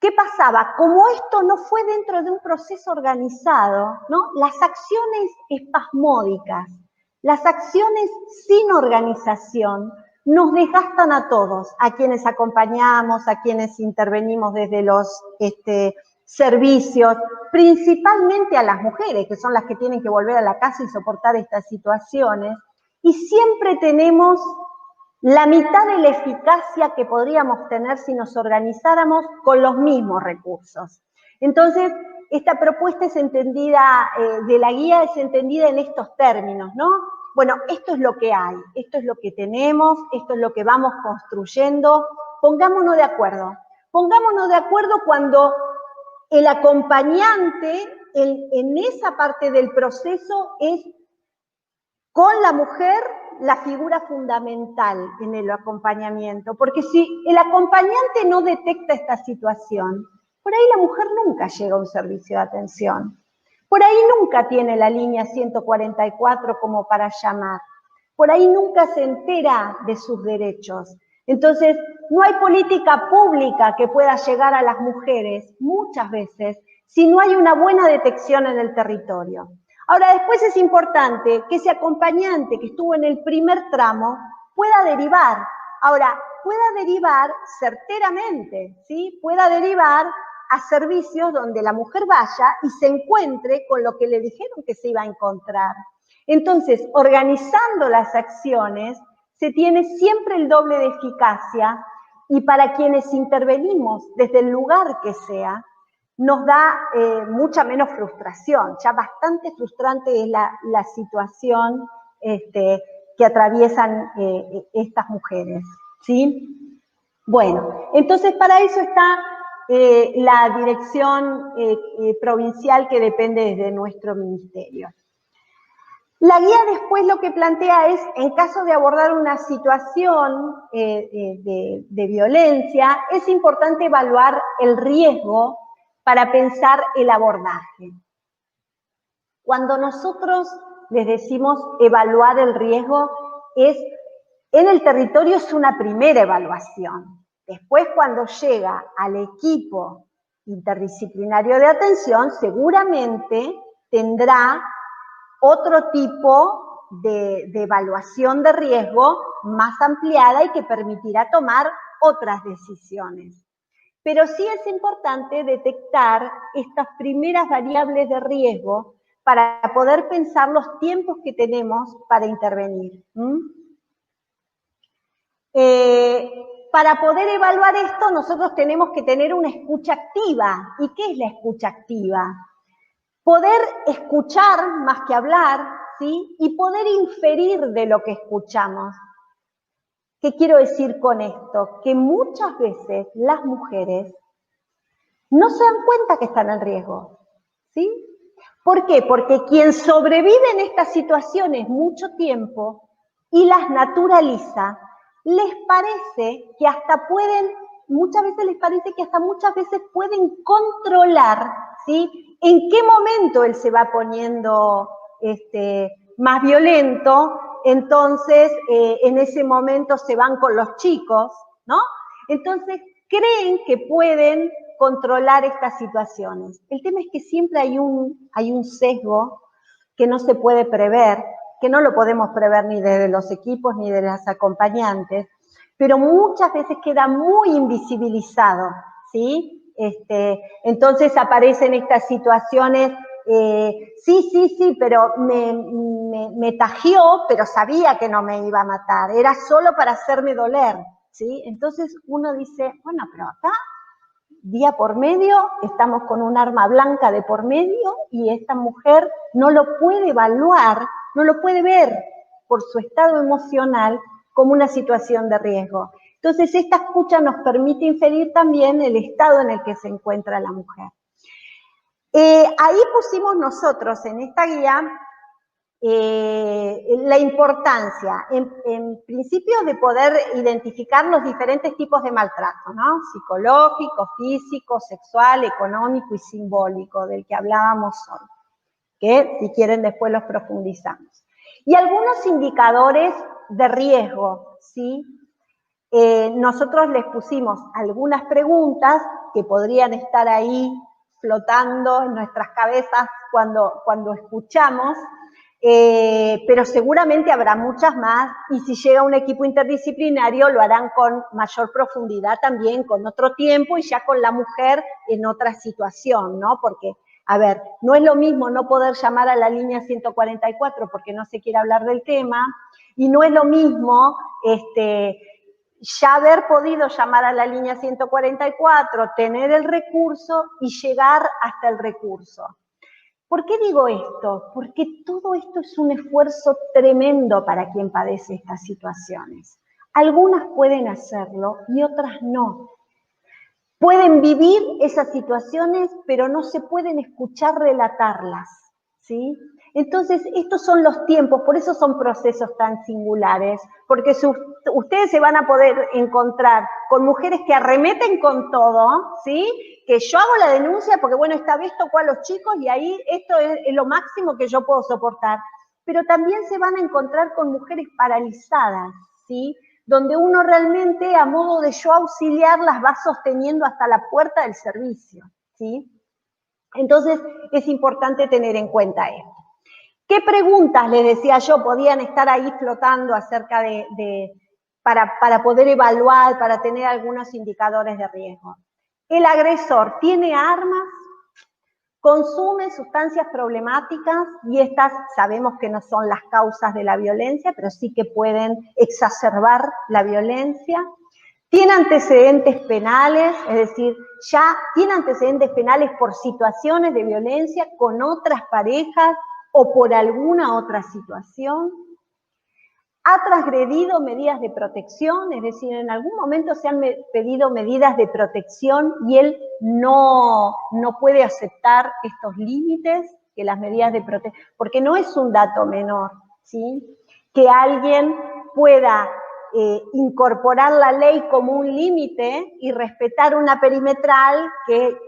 F: ¿Qué pasaba? Como esto no fue dentro de un proceso organizado, ¿no? Las acciones espasmódicas, las acciones sin organización, nos desgastan a todos, a quienes acompañamos, a quienes intervenimos desde los servicios, principalmente a las mujeres, que son las que tienen que volver a la casa y soportar estas situaciones, y siempre tenemos la mitad de la eficacia que podríamos tener si nos organizáramos con los mismos recursos. Entonces, esta propuesta es entendida, de la guía es entendida en estos términos, ¿no? Bueno, esto es lo que hay, esto es lo que tenemos, esto es lo que vamos construyendo. Pongámonos de acuerdo cuando el acompañante en esa parte del proceso es con la mujer la figura fundamental en el acompañamiento, porque si el acompañante no detecta esta situación, por ahí la mujer nunca llega a un servicio de atención. Por ahí nunca tiene la línea 144 como para llamar. Por ahí nunca se entera de sus derechos. Entonces, no hay política pública que pueda llegar a las mujeres, muchas veces, si no hay una buena detección en el territorio. Ahora, después es importante que ese acompañante que estuvo en el primer tramo pueda derivar. Ahora, pueda derivar certeramente, ¿sí? Pueda derivar a servicios donde la mujer vaya y se encuentre con lo que le dijeron que se iba a encontrar. Entonces, organizando las acciones, se tiene siempre el doble de eficacia y para quienes intervenimos desde el lugar que sea, nos da mucha menos frustración. Ya bastante frustrante es la situación que atraviesan estas mujeres, ¿sí? Bueno, entonces para eso está la dirección provincial que depende de nuestro ministerio. La guía después lo que plantea es, en caso de abordar una situación de violencia, es importante evaluar el riesgo para pensar el abordaje. Cuando nosotros les decimos evaluar el riesgo, en el territorio es una primera evaluación. Después, cuando llega al equipo interdisciplinario de atención, seguramente tendrá otro tipo de evaluación de riesgo más ampliada y que permitirá tomar otras decisiones. Pero sí es importante detectar estas primeras variables de riesgo para poder pensar los tiempos que tenemos para intervenir. Para poder evaluar esto, nosotros tenemos que tener una escucha activa. ¿Y qué es la escucha activa? Poder escuchar más que hablar, ¿sí? Y poder inferir de lo que escuchamos. ¿Qué quiero decir con esto? Que muchas veces las mujeres no se dan cuenta que están en riesgo, ¿sí? ¿Por qué? Porque quien sobrevive en estas situaciones mucho tiempo y las naturaliza, les parece que hasta pueden, muchas veces pueden controlar, ¿sí? En qué momento él se va poniendo más violento, entonces en ese momento se van con los chicos, ¿no? Entonces creen que pueden controlar estas situaciones. El tema es que siempre hay un sesgo que no se puede prever, que no lo podemos prever ni de los equipos ni de las acompañantes, pero muchas veces queda muy invisibilizado, ¿sí? Entonces aparecen estas situaciones, sí, pero me tajió, pero sabía que no me iba a matar, era solo para hacerme doler, ¿sí? Entonces uno dice, bueno, pero acá, día por medio, estamos con un arma blanca de por medio y esta mujer no lo puede evaluar, no lo puede ver por su estado emocional como una situación de riesgo. Entonces, esta escucha nos permite inferir también el estado en el que se encuentra la mujer. Ahí pusimos nosotros en esta guía la importancia, en principio, de poder identificar los diferentes tipos de maltrato, ¿no? Psicológico, físico, sexual, económico y simbólico, del que hablábamos hoy, que si quieren después los profundizamos. Y algunos indicadores de riesgo, ¿sí? Nosotros les pusimos algunas preguntas que podrían estar ahí flotando en nuestras cabezas cuando escuchamos, pero seguramente habrá muchas más, y si llega un equipo interdisciplinario lo harán con mayor profundidad también, con otro tiempo y ya con la mujer en otra situación, ¿no? Porque, a ver, no es lo mismo no poder llamar a la línea 144 porque no se quiere hablar del tema, y no es lo mismo ya haber podido llamar a la línea 144, tener el recurso y llegar hasta el recurso. ¿Por qué digo esto? Porque todo esto es un esfuerzo tremendo para quien padece estas situaciones. Algunas pueden hacerlo y otras no. Pueden vivir esas situaciones, pero no se pueden escuchar relatarlas, ¿sí? Entonces, estos son los tiempos, por eso son procesos tan singulares, porque ustedes se van a poder encontrar con mujeres que arremeten con todo, ¿sí? Que yo hago la denuncia porque, bueno, esta vez tocó a los chicos y ahí esto es lo máximo que yo puedo soportar. Pero también se van a encontrar con mujeres paralizadas, ¿sí? Donde uno realmente, a modo de yo auxiliar, las va sosteniendo hasta la puerta del servicio, ¿sí? Entonces, es importante tener en cuenta esto. ¿Qué preguntas, les decía yo, podían estar ahí flotando acerca para poder evaluar, para tener algunos indicadores de riesgo? ¿El agresor tiene armas? ¿Consume sustancias problemáticas? Y estas sabemos que no son las causas de la violencia, pero sí que pueden exacerbar la violencia. tiene antecedentes penales, es decir, ya tiene antecedentes penales por situaciones de violencia con otras parejas o por alguna otra situación. Ha transgredido medidas de protección, es decir, en algún momento se han pedido medidas de protección y él no puede aceptar estos límites, que las medidas de protección, porque no es un dato menor, ¿sí? Que alguien pueda incorporar la ley como un límite y respetar una perimetral que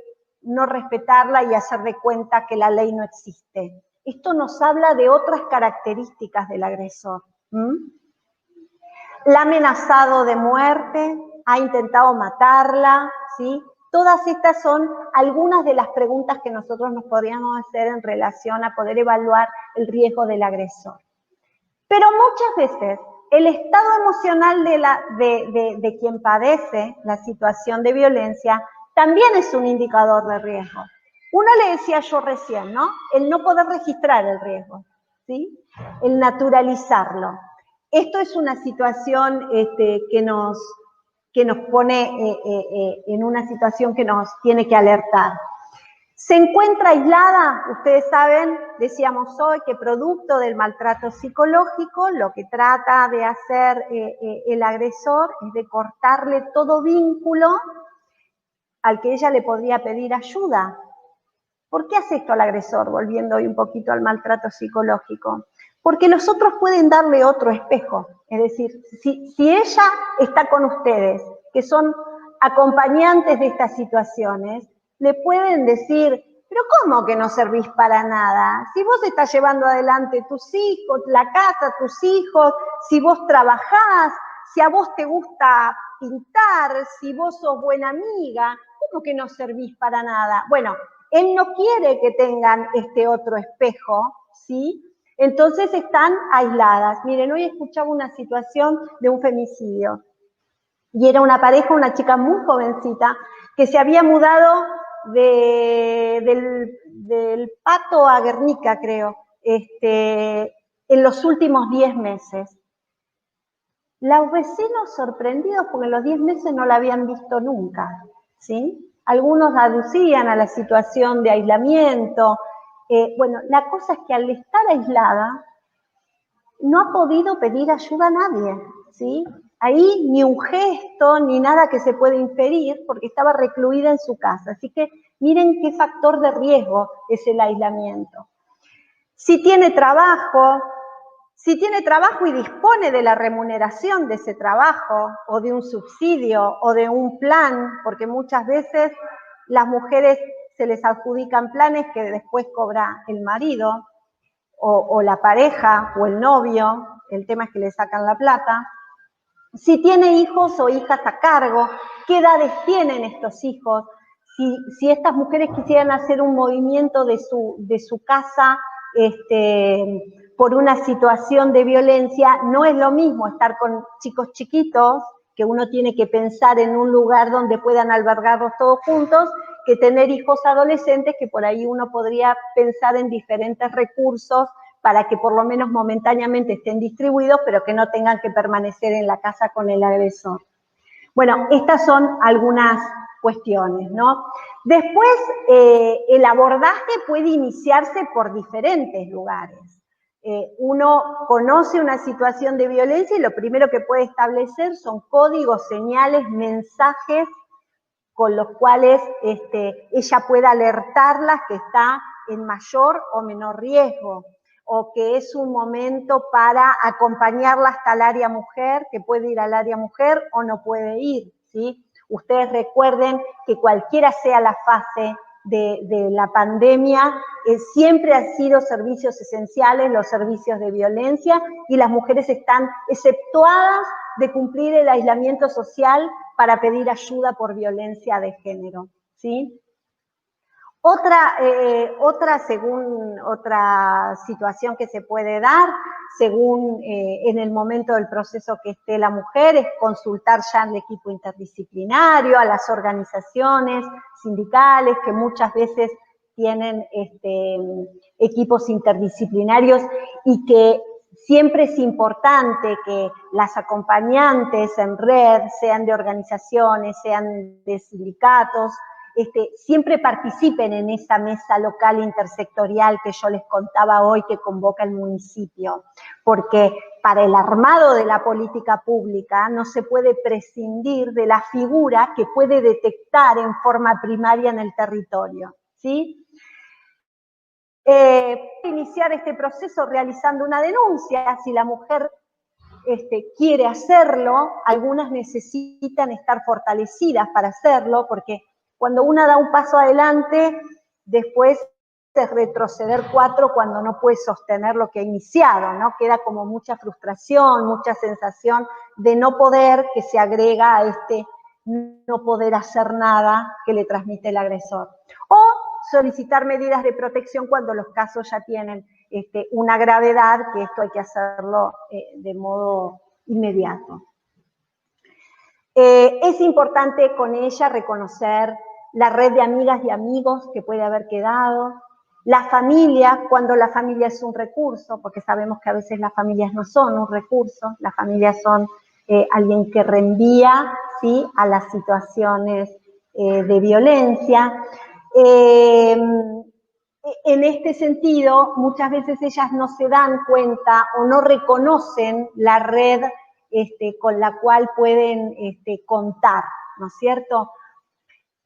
F: no respetarla y hacer de cuenta que la ley no existe. Esto nos habla de otras características del agresor. La ha amenazado de muerte, ha intentado matarla, ¿sí? Todas estas son algunas de las preguntas que nosotros nos podríamos hacer en relación a poder evaluar el riesgo del agresor. Pero muchas veces el estado emocional de quien padece la situación de violencia también es un indicador de riesgo. Uno le decía yo recién, ¿no? El no poder registrar el riesgo, ¿sí? El naturalizarlo. Esto es una situación que nos pone en una situación que nos tiene que alertar. Se encuentra aislada, ustedes saben, decíamos hoy, que producto del maltrato psicológico, lo que trata de hacer el agresor es de cortarle todo vínculo al que ella le podría pedir ayuda. ¿Por qué hace esto el agresor? Volviendo hoy un poquito al maltrato psicológico. Porque los otros pueden darle otro espejo. Es decir, si ella está con ustedes, que son acompañantes de estas situaciones, le pueden decir, pero ¿cómo que no servís para nada? Si vos estás llevando adelante tus hijos, la casa, tus hijos, si vos trabajás, si a vos te gusta pintar, si vos sos buena amiga, ¿cómo que no servís para nada? Bueno, él no quiere que tengan este otro espejo, ¿sí? Entonces están aisladas. Miren, hoy escuchaba una situación de un femicidio. Y era una pareja, una chica muy jovencita, que se había mudado del Pato a Guernica, creo, en los últimos 10 meses. Los vecinos sorprendidos porque en los 10 meses no la habían visto nunca, ¿sí? Algunos aducían a la situación de aislamiento. Bueno, la cosa es que al estar aislada, no ha podido pedir ayuda a nadie, ¿sí? Ahí ni un gesto, ni nada que se puede inferir, porque estaba recluida en su casa. Así que miren qué factor de riesgo es el aislamiento. Si tiene trabajo y dispone de la remuneración de ese trabajo, o de un subsidio, o de un plan, porque muchas veces las mujeres se les adjudican planes que después cobra el marido, o la pareja, o el novio, el tema es que le sacan la plata. Si tiene hijos o hijas a cargo, ¿qué edades tienen estos hijos? Si estas mujeres quisieran hacer un movimiento de su casa por una situación de violencia, no es lo mismo estar con chicos chiquitos, que uno tiene que pensar en un lugar donde puedan albergarlos todos juntos, que tener hijos adolescentes, que por ahí uno podría pensar en diferentes recursos para que por lo menos momentáneamente estén distribuidos, pero que no tengan que permanecer en la casa con el agresor. Bueno, estas son algunas cuestiones, ¿no? Después, el abordaje puede iniciarse por diferentes lugares. Uno conoce una situación de violencia y lo primero que puede establecer son códigos, señales, mensajes con los cuales ella pueda alertarlas que está en mayor o menor riesgo, o que es un momento para acompañarla hasta el área mujer, que puede ir al área mujer o no puede ir, ¿sí? Ustedes recuerden que cualquiera sea la fase de la pandemia, siempre han sido servicios esenciales los servicios de violencia y las mujeres están exceptuadas de cumplir el aislamiento social para pedir ayuda por violencia de género, ¿sí? Otra situación que se puede dar, según en el momento del proceso que esté la mujer, es consultar ya al equipo interdisciplinario, a las organizaciones sindicales, que muchas veces tienen equipos interdisciplinarios y que Siempre es importante que las acompañantes en red, sean de organizaciones, sean de sindicatos, siempre participen en esa mesa local intersectorial que yo les contaba hoy que convoca el municipio, porque para el armado de la política pública no se puede prescindir de la figura que puede detectar en forma primaria en el territorio, ¿sí? Iniciar este proceso realizando una denuncia, si la mujer quiere hacerlo, algunas necesitan estar fortalecidas para hacerlo, porque cuando una da un paso adelante, después es retroceder 4 cuando no puede sostener lo que ha iniciado, ¿no? Queda como mucha frustración, mucha sensación de no poder que se agrega a no poder hacer nada que le transmite el agresor. O solicitar medidas de protección cuando los casos ya tienen una gravedad, que esto hay que hacerlo de modo inmediato. Es importante con ella reconocer la red de amigas y amigos que puede haber quedado, la familia, cuando la familia es un recurso, porque sabemos que a veces las familias no son un recurso, las familias son alguien que reenvía, ¿sí?, a las situaciones de violencia. En este sentido, muchas veces ellas no se dan cuenta o no reconocen la red con la cual pueden contar, ¿no es cierto?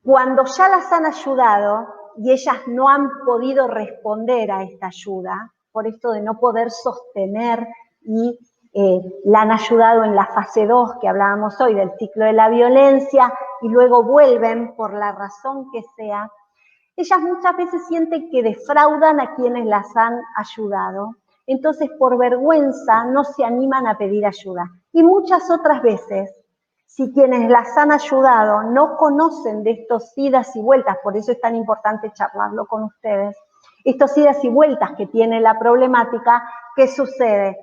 F: Cuando ya las han ayudado y ellas no han podido responder a esta ayuda, por esto de no poder sostener y la han ayudado en la fase 2 que hablábamos hoy del ciclo de la violencia y luego vuelven por la razón que sea, ellas muchas veces sienten que defraudan a quienes las han ayudado, entonces por vergüenza no se animan a pedir ayuda. Y muchas otras veces, si quienes las han ayudado no conocen de estos idas y vueltas, por eso es tan importante charlarlo con ustedes, estos idas y vueltas que tiene la problemática, ¿qué sucede?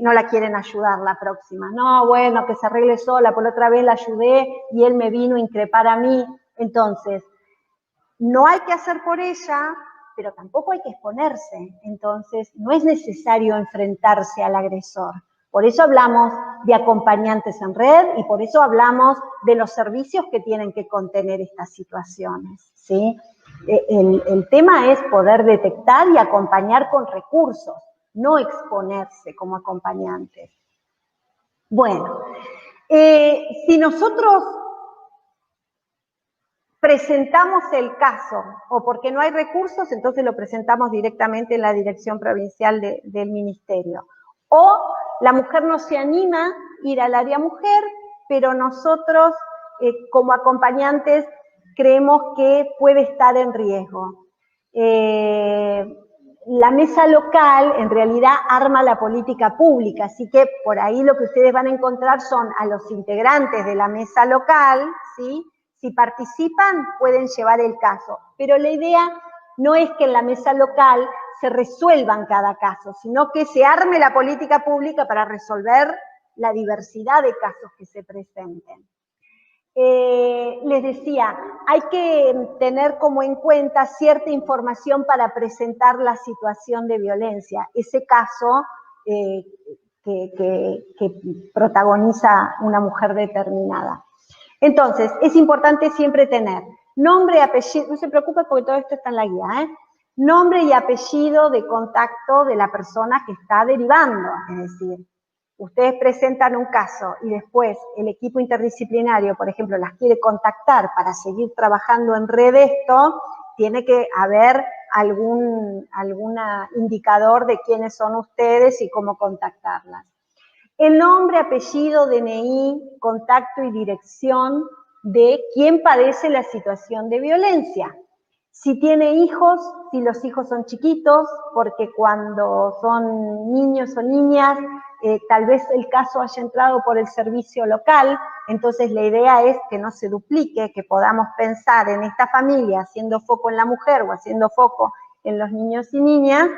F: No la quieren ayudar la próxima. No, bueno, que se arregle sola, por la otra vez la ayudé y él me vino a increpar a mí. Entonces, no hay que hacer por ella, pero tampoco hay que exponerse. Entonces, no es necesario enfrentarse al agresor. Por eso hablamos de acompañantes en red y por eso hablamos de los servicios que tienen que contener estas situaciones, ¿sí? El tema es poder detectar y acompañar con recursos, no exponerse como acompañantes. Bueno, si nosotros presentamos el caso, o porque no hay recursos, entonces lo presentamos directamente en la Dirección Provincial del Ministerio. O la mujer no se anima a ir al área mujer, pero nosotros como acompañantes creemos que puede estar en riesgo. La mesa local en realidad arma la política pública, así que por ahí lo que ustedes van a encontrar son a los integrantes de la mesa local, ¿sí? Si participan, pueden llevar el caso. Pero la idea no es que en la mesa local se resuelvan cada caso, sino que se arme la política pública para resolver la diversidad de casos que se presenten. Les decía, hay que tener como en cuenta cierta información para presentar la situación de violencia, ese caso que protagoniza una mujer determinada. Entonces, es importante siempre tener nombre y apellido, no se preocupe porque todo esto está en la guía, ¿eh? Nombre y apellido de contacto de la persona que está derivando, es decir, ustedes presentan un caso y después el equipo interdisciplinario, por ejemplo, las quiere contactar para seguir trabajando en red esto, tiene que haber algún indicador de quiénes son ustedes y cómo contactarlas. El nombre, apellido, DNI, contacto y dirección de quién padece la situación de violencia. Si tiene hijos, si los hijos son chiquitos, porque cuando son niños o niñas, tal vez el caso haya entrado por el servicio local, entonces la idea es que no se duplique, que podamos pensar en esta familia haciendo foco en la mujer o haciendo foco en los niños y niñas,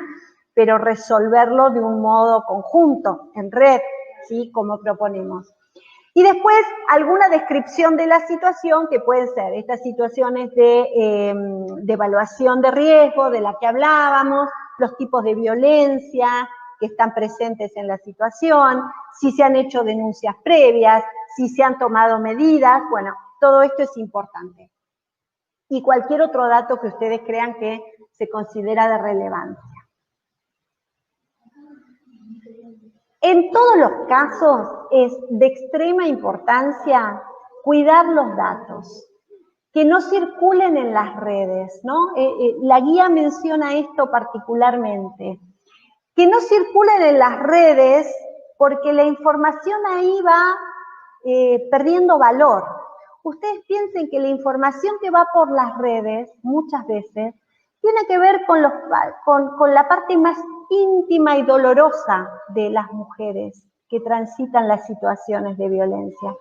F: pero resolverlo de un modo conjunto, en red, ¿sí? Como proponemos. Y después, alguna descripción de la situación, que pueden ser estas situaciones de evaluación de riesgo, de la que hablábamos, los tipos de violencia, que están presentes en la situación, si se han hecho denuncias previas, si se han tomado medidas, bueno, todo esto es importante. Y cualquier otro dato que ustedes crean que se considera de relevancia. En todos los casos es de extrema importancia cuidar los datos, que no circulen en las redes, ¿no? La guía menciona esto particularmente, que no circulen en las redes porque la información ahí va perdiendo valor. Ustedes piensen que la información que va por las redes, muchas veces, tiene que ver con la parte más íntima y dolorosa de las mujeres que transitan las situaciones de violencia.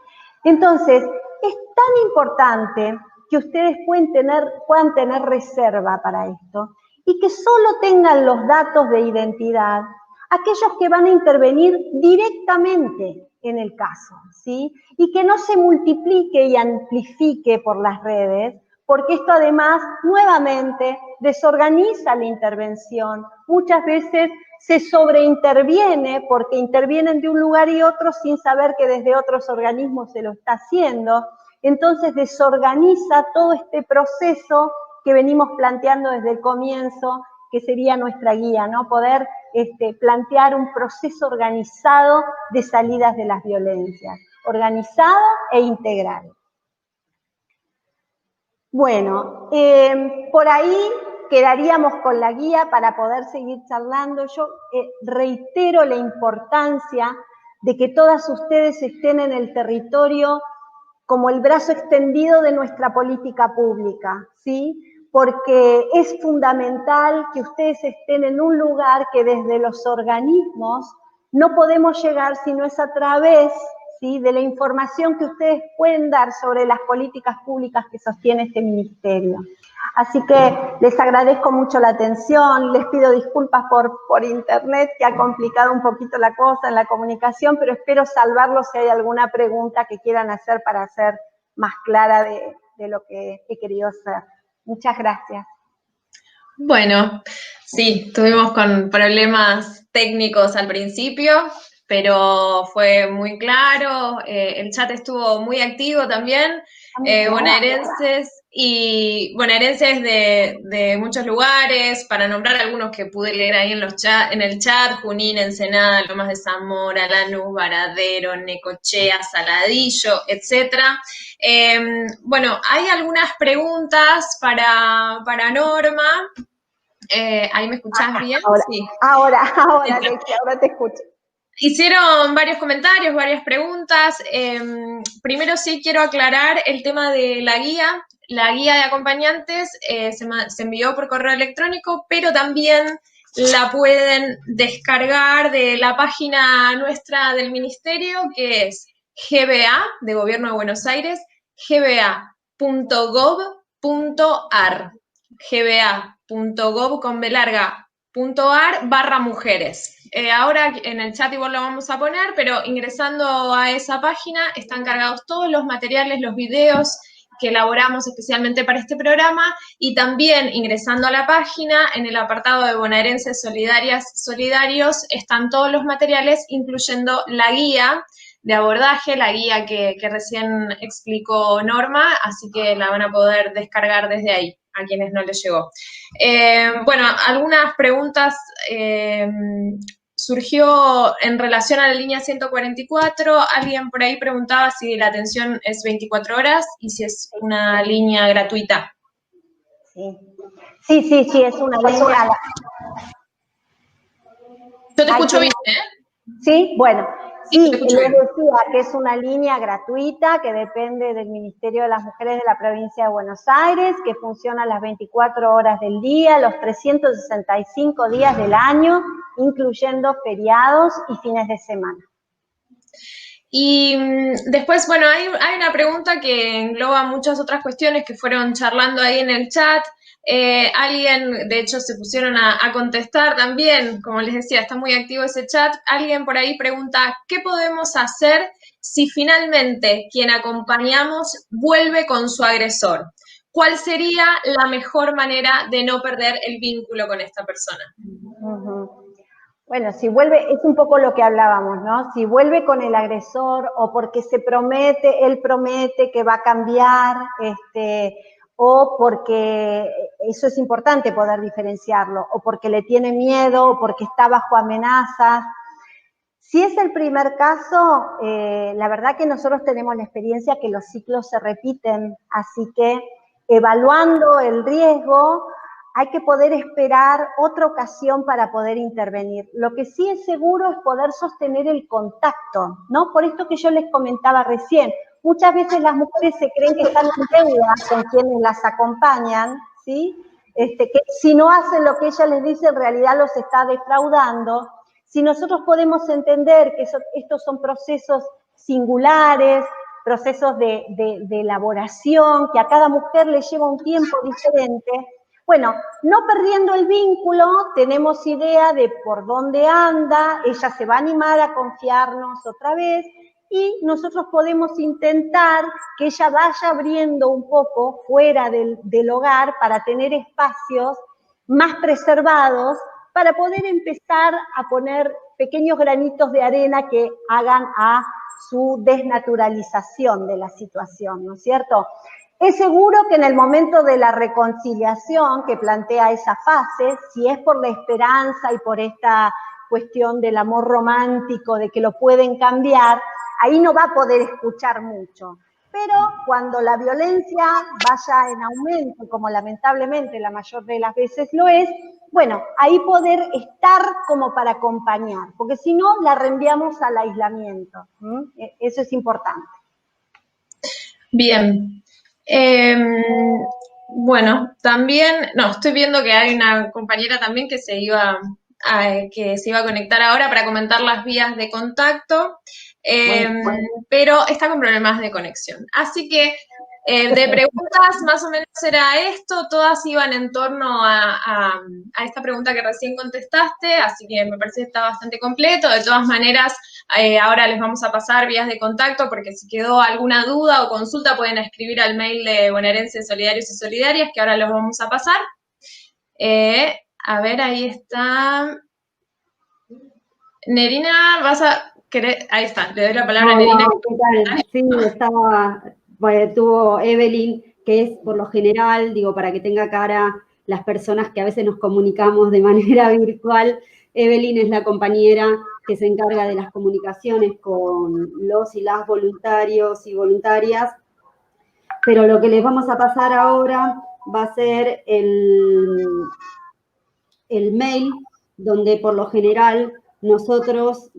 F: Entonces, es tan importante que ustedes puedan tener reserva para esto y que solo tengan los datos de identidad aquellos que van a intervenir directamente en el caso, ¿sí? Y que no se multiplique y amplifique por las redes, porque esto además, nuevamente, desorganiza la intervención. Muchas veces se sobreinterviene porque intervienen de un lugar y otro sin saber que desde otros organismos se lo está haciendo. Entonces desorganiza todo este proceso que venimos planteando desde el comienzo, que sería nuestra guía, ¿no? Poder plantear un proceso organizado de salidas de las violencias, organizado e integral. Bueno, por ahí quedaríamos con la guía para poder seguir charlando. Yo reitero la importancia de que todas ustedes estén en el territorio como el brazo extendido de nuestra política pública, ¿sí? Porque es fundamental que ustedes estén en un lugar que desde los organismos no podemos llegar si no es a través, ¿sí?, de la información que ustedes pueden dar sobre las políticas públicas que sostiene este ministerio. Así que les agradezco mucho la atención, les pido disculpas por internet, que ha complicado un poquito la cosa en la comunicación, pero espero salvarlos si hay alguna pregunta que quieran hacer para ser más clara de lo que he querido hacer. Muchas gracias.
A: Bueno, sí, tuvimos con problemas técnicos al principio, pero fue muy claro, el chat estuvo muy activo también, bonaerenses de muchos lugares, para nombrar algunos que pude leer ahí en el chat: Junín, Ensenada, Lomas de Zamora, Lanús, Varadero, Necochea, Saladillo, etcétera. Bueno, hay algunas preguntas para Norma. ¿Ahí me escuchás bien?
F: Ahora,
A: sí.
F: Ahora, Alexia, ahora te escucho.
A: Hicieron varios comentarios, varias preguntas. Primero sí quiero aclarar el tema de la guía. La guía de acompañantes se envió por correo electrónico, pero también la pueden descargar de la página nuestra del ministerio, que es GBA, de Gobierno de Buenos Aires, gba.gov.ar, gba.gov.ar/mujeres. Ahora en el chat igual lo vamos a poner, pero ingresando a esa página están cargados todos los materiales, los videos que elaboramos especialmente para este programa, y también ingresando a la página, en el apartado de bonaerenses solidarios, están todos los materiales, incluyendo la guía de abordaje, la guía que recién explicó Norma, así que la van a poder descargar desde ahí, a quienes no les llegó. Bueno, algunas preguntas surgió en relación a la línea 144, alguien por ahí preguntaba si la atención es 24 horas y si es una línea gratuita.
F: Sí, es una línea.
A: Yo te escucho bien, ¿eh?
F: Sí, bueno. Sí,
A: les decía
F: que es una línea gratuita que depende del Ministerio de las Mujeres de la Provincia de Buenos Aires, que funciona las 24 horas del día, los 365 días del año, incluyendo feriados y fines de semana.
A: Y después, bueno, hay una pregunta que engloba muchas otras cuestiones que fueron charlando ahí en el chat. Alguien, de hecho, se pusieron a contestar también, como les decía, está muy activo ese chat. Alguien por ahí pregunta: ¿qué podemos hacer si finalmente quien acompañamos vuelve con su agresor? ¿Cuál sería la mejor manera de no perder el vínculo con esta persona?
F: Bueno, si vuelve, es un poco lo que hablábamos, ¿no? Si vuelve con el agresor o porque él promete que va a cambiar, o porque, eso es importante poder diferenciarlo, o porque le tiene miedo, o porque está bajo amenazas. Si es el primer caso, la verdad que nosotros tenemos la experiencia que los ciclos se repiten, así que evaluando el riesgo, hay que poder esperar otra ocasión para poder intervenir. Lo que sí es seguro es poder sostener el contacto, ¿no? Por esto que yo les comentaba recién, muchas veces las mujeres se creen que están en deuda con quienes las acompañan, ¿sí? Que si no hacen lo que ella les dice, en realidad los está defraudando. Si nosotros podemos entender que estos son procesos singulares, procesos de elaboración, que a cada mujer le lleva un tiempo diferente, bueno, no perdiendo el vínculo, tenemos idea de por dónde anda, ella se va a animar a confiarnos otra vez, y nosotros podemos intentar que ella vaya abriendo un poco fuera del hogar para tener espacios más preservados, para poder empezar a poner pequeños granitos de arena que hagan a su desnaturalización de la situación, ¿no es cierto? Es seguro que en el momento de la reconciliación que plantea esa fase, si es por la esperanza y por esta cuestión del amor romántico, de que lo pueden cambiar, ahí no va a poder escuchar mucho. Pero cuando la violencia vaya en aumento, como lamentablemente la mayor de las veces lo es, bueno, ahí poder estar como para acompañar, porque si no, la reenviamos al aislamiento. Eso es importante.
A: Bien. Bueno, también, no, estoy viendo que hay una compañera también que se iba a conectar ahora para comentar las vías de contacto, pero está con problemas de conexión. Así que de preguntas más o menos era esto, todas iban en torno a esta pregunta que recién contestaste, así que me parece que está bastante completo. De todas maneras, ahora les vamos a pasar vías de contacto, porque si quedó alguna duda o consulta pueden escribir al mail de Bonaerenses Solidarios y Solidarias, que ahora los vamos a pasar. A ver, ahí está. Nerina, vas a querer, ahí está, le doy la palabra a Nerina.
B: ¿Qué tal? Sí, tuvo Evelyn, que es por lo general, digo, para que tenga cara las personas que a veces nos comunicamos de manera virtual. Evelyn es la compañera que se encarga de las comunicaciones con los y las voluntarios y voluntarias, pero lo que les vamos a pasar ahora va a ser el mail, donde por lo general nosotras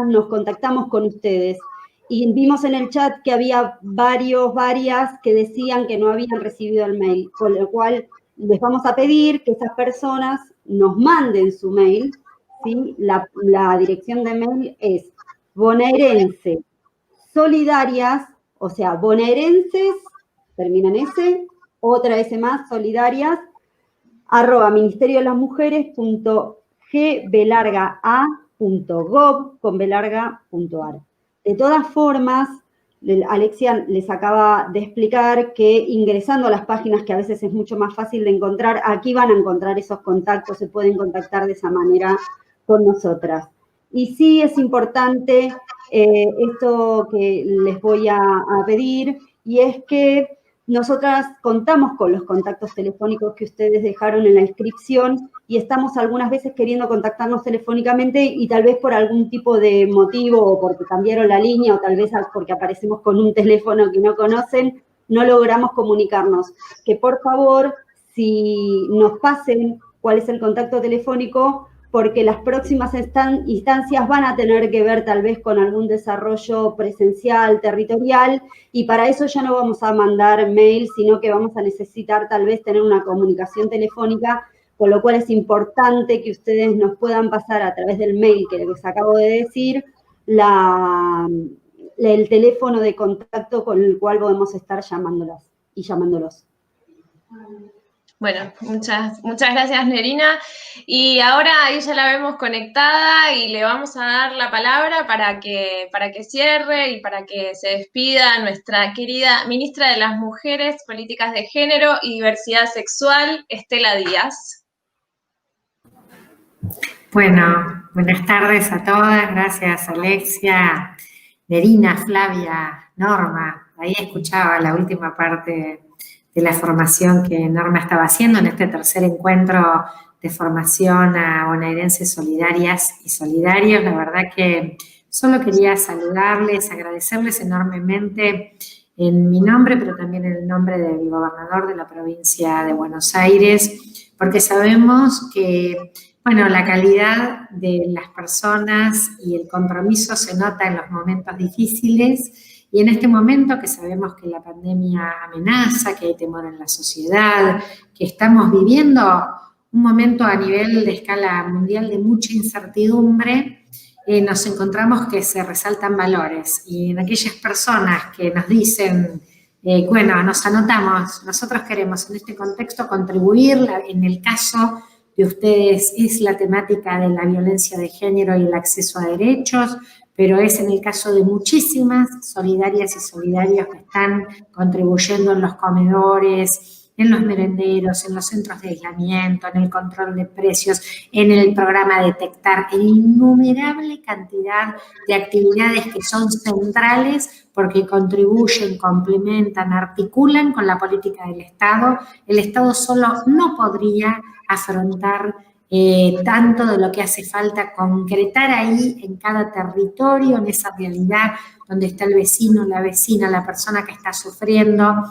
B: nos contactamos con ustedes. Y vimos en el chat que había varias que decían que no habían recibido el mail, con lo cual les vamos a pedir que esas personas nos manden su mail, ¿sí? La dirección de mail es bonaerenses solidarias, o sea, bonaerenses, termina en S, otra S más, solidarias, ministeriodelasmujeres.gb.gov.ar. De todas formas, Alexia les acaba de explicar que ingresando a las páginas, que a veces es mucho más fácil de encontrar, aquí van a encontrar esos contactos, se pueden contactar de esa manera con nosotras. Y sí es importante esto que les voy a pedir, y es que nosotras contamos con los contactos telefónicos que ustedes dejaron en la inscripción y estamos algunas veces queriendo contactarnos telefónicamente y tal vez por algún tipo de motivo o porque cambiaron la línea o tal vez porque aparecemos con un teléfono que no conocen, no logramos comunicarnos. Que por favor, si nos pasen cuál es el contacto telefónico, porque las próximas instancias van a tener que ver tal vez con algún desarrollo presencial, territorial, y para eso ya no vamos a mandar mail, sino que vamos a necesitar tal vez tener una comunicación telefónica, con lo cual es importante que ustedes nos puedan pasar a través del mail que les acabo de decir, el teléfono de contacto con el cual podemos estar llamándolas y llamándolos.
A: Bueno, muchas gracias, Nerina. Y ahora ahí ya la vemos conectada y le vamos a dar la palabra para que cierre y para que se despida nuestra querida ministra de las Mujeres, Políticas de Género y Diversidad Sexual, Estela Díaz.
G: Bueno, buenas tardes a todas. Gracias, Alexia, Verina, Flavia, Norma. Ahí escuchaba la última parte de la formación que Norma estaba haciendo en este tercer encuentro de formación a bonaerenses solidarias y solidarios. La verdad que solo quería saludarles, agradecerles enormemente en mi nombre, pero también en el nombre del gobernador de la provincia de Buenos Aires, porque sabemos que, bueno, la calidad de las personas y el compromiso se nota en los momentos difíciles, y en este momento que sabemos que la pandemia amenaza, que hay temor en la sociedad, que estamos viviendo un momento a nivel de escala mundial de mucha incertidumbre, nos encontramos que se resaltan valores, y en aquellas personas que nos dicen, bueno, nos anotamos, nosotros queremos en este contexto contribuir, en el caso de ustedes es la temática de la violencia de género y el acceso a derechos, pero es en el caso de muchísimas solidarias y solidarios que están contribuyendo en los comedores, en los merenderos, en los centros de aislamiento, en el control de precios, en el programa Detectar, en innumerable cantidad de actividades que son centrales porque contribuyen, complementan, articulan con la política del Estado. El Estado solo no podría afrontar tanto de lo que hace falta concretar ahí en cada territorio, en esa realidad donde está el vecino, la vecina, la persona que está sufriendo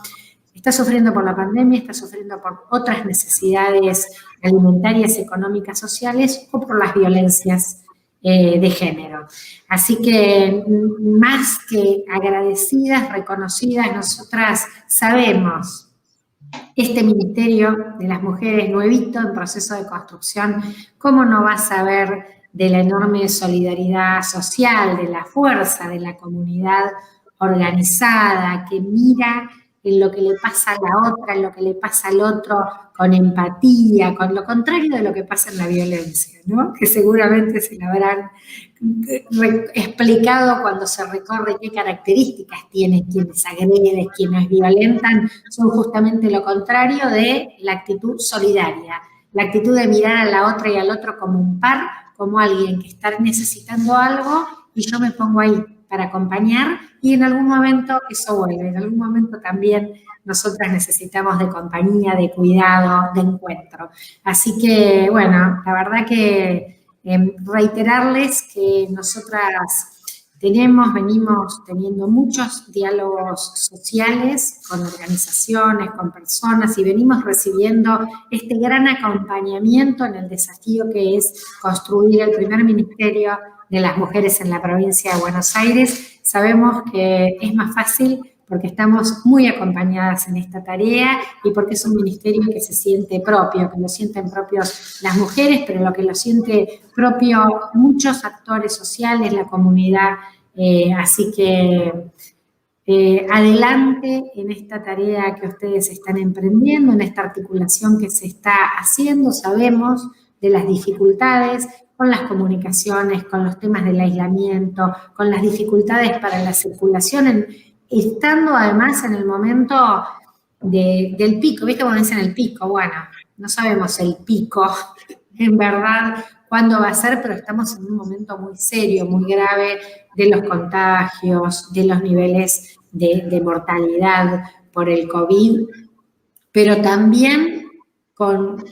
G: por la pandemia, está sufriendo por otras necesidades alimentarias, económicas, sociales o por las violencias de género. Así que más que agradecidas, reconocidas, nosotras sabemos, este Ministerio de las Mujeres nuevito en proceso de construcción, ¿cómo no va a saber de la enorme solidaridad social, de la fuerza de la comunidad organizada que mira en lo que le pasa a la otra, en lo que le pasa al otro, con empatía, con lo contrario de lo que pasa en la violencia, ¿no? Que seguramente se lo habrán explicado cuando se recorre qué características tienen quienes agreden, quienes violentan, son justamente lo contrario de la actitud solidaria, la actitud de mirar a la otra y al otro como un par, como alguien que está necesitando algo y yo me pongo ahí para acompañar, y en algún momento eso vuelve, en algún momento también nosotras necesitamos de compañía, de cuidado, de encuentro. Así que, bueno, la verdad que reiterarles que nosotras venimos teniendo muchos diálogos sociales con organizaciones, con personas, y venimos recibiendo este gran acompañamiento en el desafío que es construir el primer ministerio de las mujeres en la provincia de Buenos Aires. Sabemos que es más fácil porque estamos muy acompañadas en esta tarea y porque es un ministerio que se siente propio, que lo sienten propios las mujeres, pero lo que lo siente propio muchos actores sociales, la comunidad. Así que adelante en esta tarea que ustedes están emprendiendo, en esta articulación que se está haciendo. Sabemos de las dificultades con las comunicaciones, con los temas del aislamiento, con las dificultades para la circulación, estando además en el momento del pico. ¿Viste cuando dicen el pico? Bueno, no sabemos el pico, en verdad, cuándo va a ser, pero estamos en un momento muy serio, muy grave de los contagios, de los niveles de mortalidad por el COVID, pero también con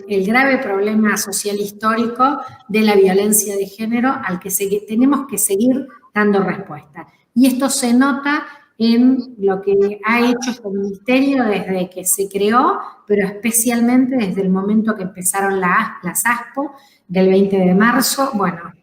G: el grave problema social histórico de la violencia de género al que tenemos que seguir dando respuesta. Y esto se nota en lo que ha hecho este ministerio desde que se creó, pero especialmente desde el momento que empezaron las ASPO del 20 de marzo, bueno,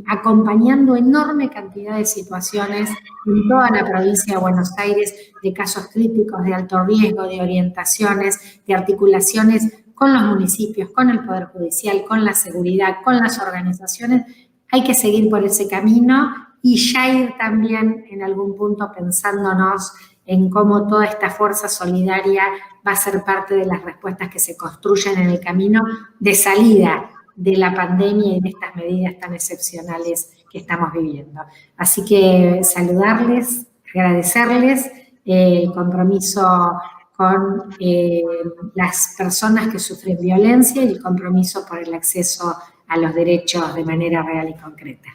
G: acompañando enorme cantidad de situaciones en toda la provincia de Buenos Aires, de casos críticos, de alto riesgo, de orientaciones, de articulaciones con los municipios, con el Poder Judicial, con la seguridad, con las organizaciones. Hay que seguir por ese camino y ya ir también en algún punto pensándonos en cómo toda esta fuerza solidaria va a ser parte de las respuestas que se construyen en el camino de salida de la pandemia y de estas medidas tan excepcionales que estamos viviendo. Así que saludarles, agradecerles el compromiso con las personas que sufren violencia y el compromiso por el acceso a a los derechos de manera real y concreta.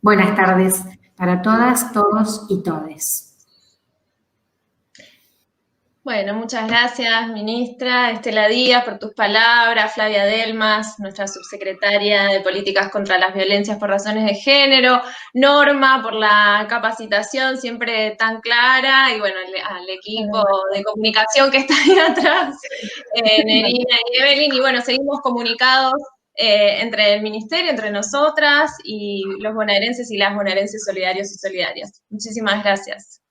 G: Buenas tardes para todas, todos y todes.
A: Bueno, muchas gracias, ministra Estela Díaz, por tus palabras, Flavia Delmas, nuestra subsecretaria de Políticas contra las Violencias por Razones de Género, Norma, por la capacitación siempre tan clara, y bueno, al equipo de comunicación que está ahí atrás, Nerina y Evelyn, y bueno, seguimos comunicados entre el Ministerio, entre nosotras, y los bonaerenses y las bonaerenses solidarios y solidarias. Muchísimas gracias.